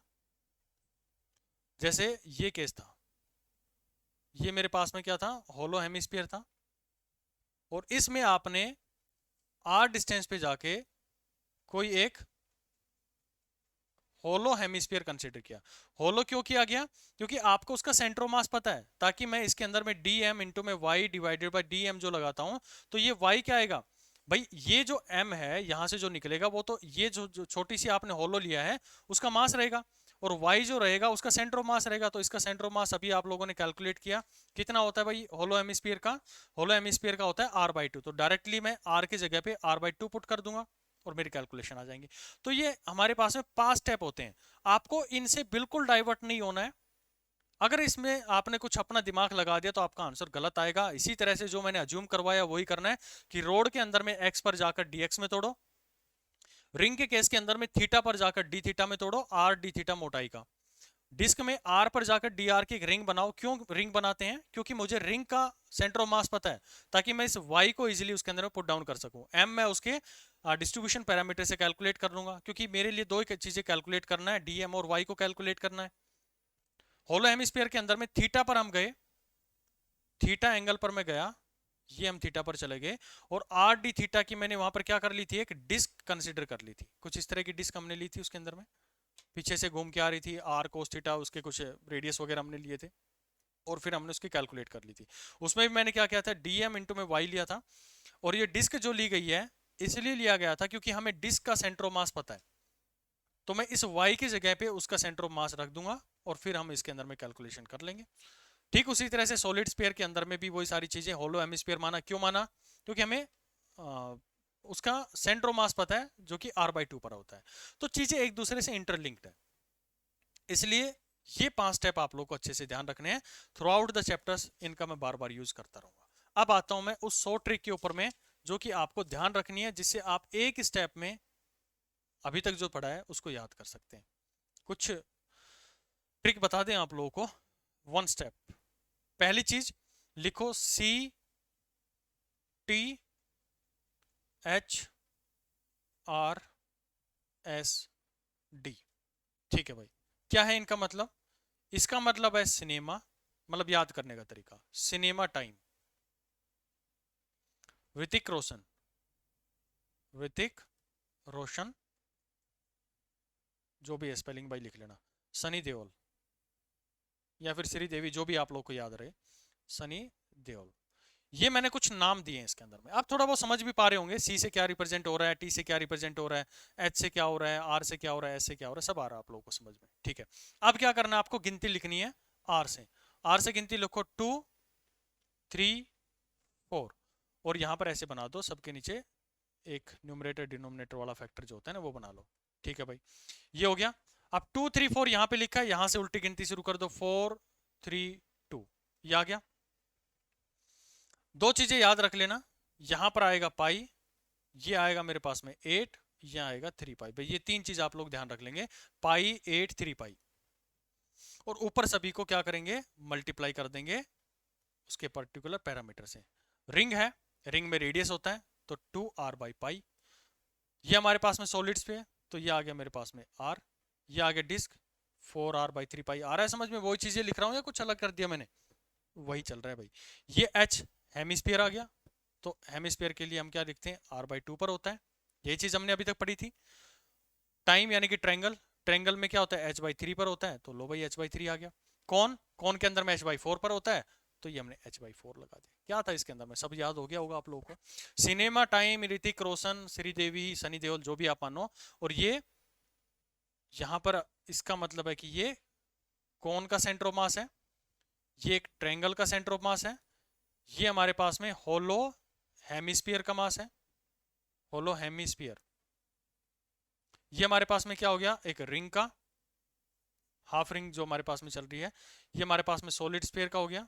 जैसे ये केस था, ये मेरे पास में क्या था, होलो हेमिस्फीयर था, और इसमें आपने आर डिस्टेंस पे जाके कोई एक होलो हेमिस्फीयर कंसीडर किया। होलो क्यों किया गया, क्योंकि आपको उसका सेंटर ऑफ मास पता है, ताकि मैं इसके अंदर में डी एम इंटू में Y divided by D M जो लगाता हूं, तो ये वाई क्या आएगा भाई, ये जो m है यहां से जो निकलेगा वो तो ये जो छोटी सी आपने होलो लिया है उसका मास रहेगा, और y जो रहेगा उसका सेंटर ऑफ मास रहेगा। तो इसका सेंटर ऑफ मास अभी आप लोगों ने कैलकुलेट किया, कितना होता है भाई होलो हेमिस्फीयर का? होलो हेमिस्फीयर का होता है r/2। तो डायरेक्टली मैं r की जगह पे r/2 पुट कर दूंगा और मेरी कैलकुलेशन आ जाएंगी। तो ये हमारे पास में 5 स्टेप होते हैं, आपको इनसे बिल्कुल डाइवर्ट नहीं होना है। अगर इसमें आपने कुछ अपना दिमाग लगा दिया तो आपका आंसर गलत आएगा। इसी तरह से जो मैंने अज्यूम करवाया वही करना है कि रोड के अंदर में x पर जाकर dx में तोड़ो, रिंग के केस के अंदर में थीटा पर जाकर डी थीटा में तोड़ो, r d थीटा मोटाई का। डिस्क में r पर जाकर dr की एक रिंग बनाओ। क्यों रिंग बनाते हैं? क्योंकि मुझे रिंग का सेंटर ऑफ मास पता है, ताकि मैं इस y को इजीली उसके अंदर में पुट डाउन कर सकूं। m मैं उसके डिस्ट्रीब्यूशन पैरामीटर से कैलकुलेट कर लूंगा, क्योंकि मेरे लिए दो ही चीजें कैलकुलेट करना है, dm और y को कैलकुलेट करना है। होलो हेमिस्फीयर के अंदर में थीटा पर हम गए, थीटा एंगल पर मैं गया, ये हम थीटा पर चले गए, और आर डी थीटा की मैंने वहां पर क्या कर ली थी, एक डिस्क कंसीडर कर ली थी। कुछ इस तरह की डिस्क हमने ली थी, उसके अंदर में पीछे से घूम के आ रही थी, आर कोस थीटा, उसके कुछ रेडियस वगैरह हमने लिए थे, और फिर हमने उसकी कैलकुलेट कर ली थी। उसमें भी मैंने क्या किया था, डी एम इंटू में वाई लिया था। और ये डिस्क जो ली गई है इसलिए लिया गया था क्योंकि हमें डिस्क का सेंटर ऑफ मास पता है, तो मैं इस y की जगह पे उसका सेंटर ऑफ मास रख दूंगा और फिर हम इसके अंदर में कैलकुलेशन कर लेंगे। ठीक उसी तरह से सॉलिड स्फीयर के अंदर में भी वही सारी चीजें। होलो हेमिस्फीयर माना, क्यों माना? क्योंकि हमें उसका सेंटर ऑफ मास पता है जो कि r/2 पर होता है। तो चीजें एक दूसरे से इंटरलिंक्ड है, इसलिए ये 5 स्टेप आप लोग को अच्छे से ध्यान रखने हैं थ्रू आउट द चैप्टर्स। इनका मैं बार बार यूज करता रहूंगा। अब आता हूं मैं उस 100 ट्रिक के ऊपर में जो कि आपको ध्यान रखनी है, जिससे आप एक स्टेप में अभी तक जो पढ़ा है उसको याद कर सकते हैं। कुछ ट्रिक बता दें आप लोगों को, 1 स्टेप। पहली चीज लिखो CTH RSD। ठीक है भाई, क्या है इनका मतलब? इसका मतलब है सिनेमा, मतलब याद करने का तरीका, सिनेमा टाइम। ऋतिक रोशन, ऋतिक रोशन, जो भी है स्पेलिंग भाई लिख लेना। सनी देओल या फिर श्रीदेवी, जो भी आप लोग को याद रहे, सनी देओल। ये मैंने कुछ नाम दिए हैं इसके अंदर में, आप थोड़ा बहुत समझ भी पा रहे होंगे। सी से क्या रिप्रेजेंट हो रहा है, टी से क्या रिप्रेजेंट हो रहा है, एच से क्या हो रहा है, आर से क्या हो रहा है, एस से क्या हो रहा है, सब आ रहा है आप लोगों को समझ में। ठीक है, अब क्या करना है आपको, गिनती लिखनी है आर से। आर से गिनती लिखो 2 3 4, और यहां पर ऐसे बना दो सबके नीचे एक न्यूमरेटर डिनोमिनेटर वाला फैक्टर जो होता है ना, वो बना लो। ठीक है भाई, ये हो गया। अब 2 3 4 यहां पे लिखा है, यहां से उल्टी गिनती शुरू कर दो, 4 3 2, ये आ गया। दो चीजें याद रख लेना, यहां पर आएगा पाई, ये आएगा मेरे पास में 8, ये आएगा 3 पाई। भाई ये तीन चीज आप लोग ध्यान रख लेंगे, पाई 8 3 पाई। और ऊपर सभी को क्या करेंगे, मल्टीप्लाई कर देंगे उसके पर्टिकुलर पैरामीटर से। रिंग है, रिंग में रेडियस होता है, तो 2r/पाई। ये हमारे पास में सॉलिड्स पे है, तो ये आ गया मेरे पास में r। ये आ गया डिस्क, 4r/3 पाई। आ रहा है समझ में? वही चीजें लिख रहा हूं या कुछ अलग कर दिया मैंने? वही चल रहा है भाई। ये h हेमिस्फीयर आ गया, तो हेमिस्फीयर के लिए हम क्या लिखते हैं, r/2 पर होता है। यही चीज हमने अभी तक पढ़ी थी। टाइम यानी कि ट्रायंगल, ट्रायंगल में क्या होता है, h/3 पर होता है, तो लो भाई h/3 आ गया। कौन कौन के अंदर में h/4 पर होता है, तो ये हमने h/4 लगा दिया। क्या था इसके अंदर में, सब याद हो गया होगा आप लोगों को। सिनेमा टाइम, ऋतिक रोशन, श्रीदेवी, सनी देओल, जो भी आप मानो। और ये यहां पर इसका मतलब है कि ये कौन का सेंटर ऑफ मास है, ये एक ट्रायंगल का सेंटर ऑफ मास है। ये हमारे पास में होलो हेमिस्फीयर का मास है, होलो हेमिस्फीयर। ये हमारे पास में क्या हो गया, एक रिंग का, हाफ रिंग जो हमारे पास में चल रही है। ये हमारे पास में सॉलिड स्फीयर का हो गया।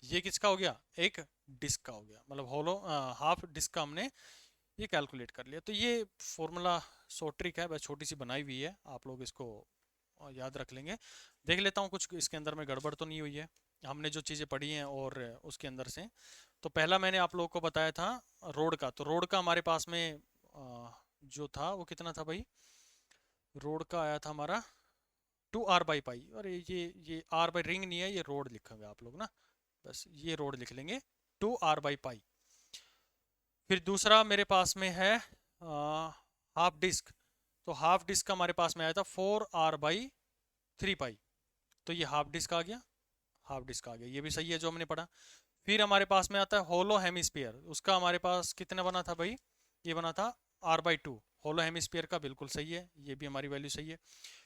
ये किसका हो गया, एक डिस्क का हो गया, मतलब होलो हाफ डिस्क का हमने ये कैलकुलेट कर लिया। तो ये फॉर्मूला शॉर्ट ट्रिक है, बस छोटी सी बनाई हुई है, आप लोग इसको याद रख लेंगे। देख लेता हूँ कुछ इसके अंदर में गड़बड़ तो नहीं हुई है, हमने जो चीज़ें पढ़ी हैं और उसके अंदर से। तो पहला मैंने आप लोगों को बताया था रोड का, तो रोड का हमारे पास में जो था वो कितना था भाई, रोड का आया था हमारा 2r/पाई। और ये r बाई रिंग नहीं है, ये रोड लिखोगे आप लोग ना, बस ये रोड लिख लेंगे 2r/पाई। फिर दूसरा मेरे पास में है हाफ डिस्क, तो हाफ डिस्क का हमारे पास में आया था 4r/3 पाई। तो ये हाफ डिस्क आ गया, हाफ डिस्क आ गया, ये भी सही है जो हमने पढ़ा। फिर हमारे पास में आता है होलो हेमिस्फीयर, उसका हमारे पास कितना बना था भाई, ये बना था r/2। होलो हेमिस्फीयर का बिल्कुल सही है, ये भी हमारी वैल्यू सही है।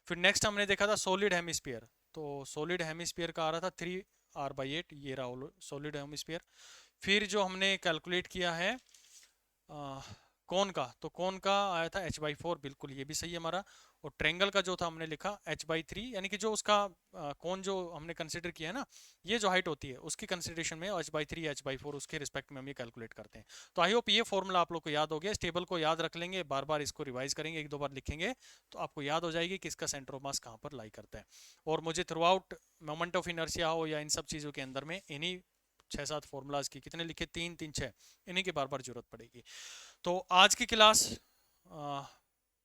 फिर नेक्स्ट हमने देखा था सॉलिड हेमिस्फीयर, तो सॉलिड हेमिस्फीयर का आ रहा था 3r/8, ये रहा सॉलिड हेमिस्फीयर। फिर जो हमने कैलकुलेट किया है कौन का, तो कौन का आया था h/4, बिल्कुल ये भी सही है हमारा। और ट्रेंगल का जो था हमने लिखा h/3, यानी कि जो उसका कौन जो हमने कंसिडर किया है ना, ये जो हाइट होती है उसकी कंसिडरेशन में h/3 h/4 उसके रिस्पेक्ट में हम ये कैलकुलेट करते हैं। तो आई होप ये फॉर्मूला आप लोग को याद हो गया। इस टेबल को याद रख लेंगे, बार बार इसको रिवाइज करेंगे, एक दो बार लिखेंगे तो आपको याद हो जाएगी कि इसका सेंटर ऑफ मास कहाँ पर लाई करता है। और मुझे through out moment of inertia हो या इन सब चीज़ों के अंदर में इन्हीं 6-7 फॉर्मूलाज की, कितने लिखे, 3-3-6, इन्हीं की बार बार जरूरत पड़ेगी। तो आज की क्लास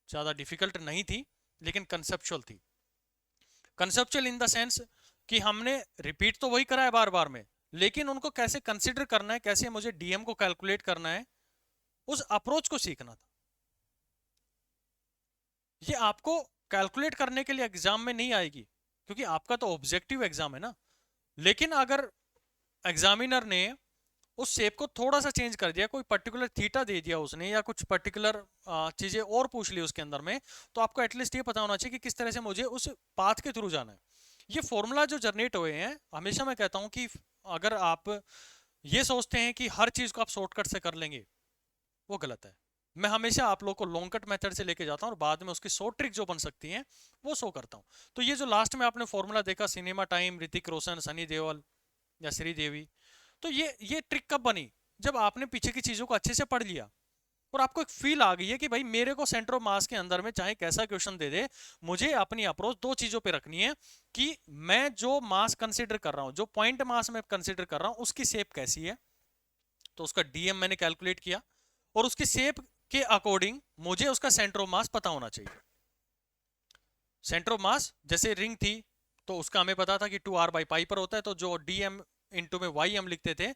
ज़्यादा डिफिकल्ट नहीं थी, लेकिन कंसेप्चुअल थी। कंसेप्चुअल इन द सेंस कि हमने रिपीट तो वही करा है बार बार में, लेकिन उनको कैसे कंसिडर करना है, कैसे मुझे डीएम को कैलकुलेट करना है, उस अप्रोच को सीखना था। ये आपको कैलकुलेट करने के लिए एग्जाम में नहीं आएगी, क्योंकि आपका तो ऑब्जेक्टिव एग्जाम है ना। लेकिन अगर एग्जामिनर ने उस शेप को थोड़ा सा चेंज कर दिया, कोई पर्टिकुलर थीटा दे दिया उसने, या कुछ पर्टिकुलर चीजें और पूछ ली उसके अंदर में, तो आपको एटलीस्ट ये पता होना चाहिए कि किस तरह से मुझे उस पाथ के थ्रू जाना है। ये फॉर्मूला जो जनरेट हुए हैं, हमेशा मैं कहता हूं कि अगर आप ये सोचते हैं कि हर चीज को आप शॉर्टकट से कर लेंगे, वो गलत है। मैं हमेशा आप लोग को लॉन्ग कट मेथड से लेके जाता हूं और बाद में उसकी शॉर्ट ट्रिक जो बन सकती है वो शो करता हूं। तो ये जो लास्ट में आपने फॉर्मूला देखा, सिनेमा टाइम, ऋतिक रोशन, सनी देओल या श्रीदेवी, तो ये ट्रिक कब बनी, जब आपने पीछे की चीजों को अच्छे से पढ़ लिया और आपको एक फील आ गई है कि भाई मेरे को सेंटर ऑफ मास के अंदर में चाहे कैसा क्वेश्चन दे दे, मुझे अपनी अप्रोच दो चीजों पे रखनी है कि मैं जो मास कंसीडर कर रहा हूं, जो पॉइंट मास में कंसीडर कर रहा हूं, उसकी शेप कैसी है। तो उसका डीएम मैंने कैलकुलेट किया और उसकी शेप के अकॉर्डिंग मुझे उसका सेंटर ऑफ मास पता होना चाहिए। सेंटर ऑफ मास जैसे रिंग थी, तो उसका हमें पता था कि 2r/π पर होता है, तो जो डीएम इंटू में वाई हम लिखते थे,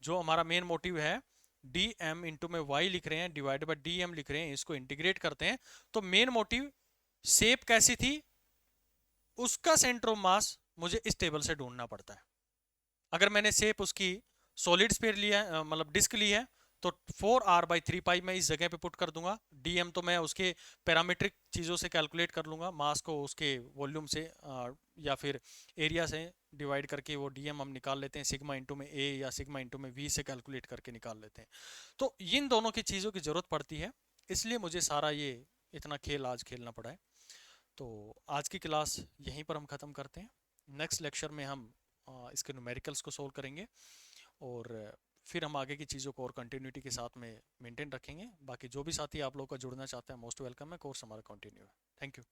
जो हमारा मेन मोटिव है, डीएम इंटू में वाई लिख रहे हैं डिवाइड बाय डीएम लिख रहे हैं, इसको इंटीग्रेट करते हैं, तो मेन मोटिव शेप कैसी थी, उसका सेंटर ऑफ मास मुझे इस टेबल से ढूंढना पड़ता है। अगर मैंने शेप उसकी सॉलिड स्फीयर लिया है, मतलब डिस्क ली है, तो 4r/3π मैं इस जगह पे पुट कर दूंगा। डीएम तो मैं उसके पैरामीट्रिक चीज़ों से कैलकुलेट कर लूंगा, मास को उसके वॉल्यूम से या फिर एरिया से डिवाइड करके वो डीएम हम निकाल लेते हैं, सिग्मा इंटू में ए या सिग्मा इंटू में वी से कैलकुलेट करके निकाल लेते हैं। तो इन दोनों की चीज़ों की ज़रूरत पड़ती है, इसलिए मुझे सारा ये इतना खेल आज खेलना पड़ा है। तो आज की क्लास यहीं पर हम ख़त्म करते हैं। नेक्स्ट लेक्चर में हम इसके न्यूमेरिकल्स को सोल्व करेंगे और फिर हम आगे की चीज़ों को और कंटिन्यूटी के साथ में मेंटेन रखेंगे। बाकी जो भी साथी आप लोग का जुड़ना चाहते हैं, मोस्ट वेलकम है, कोर्स हमारा कंटिन्यू है। Thank you.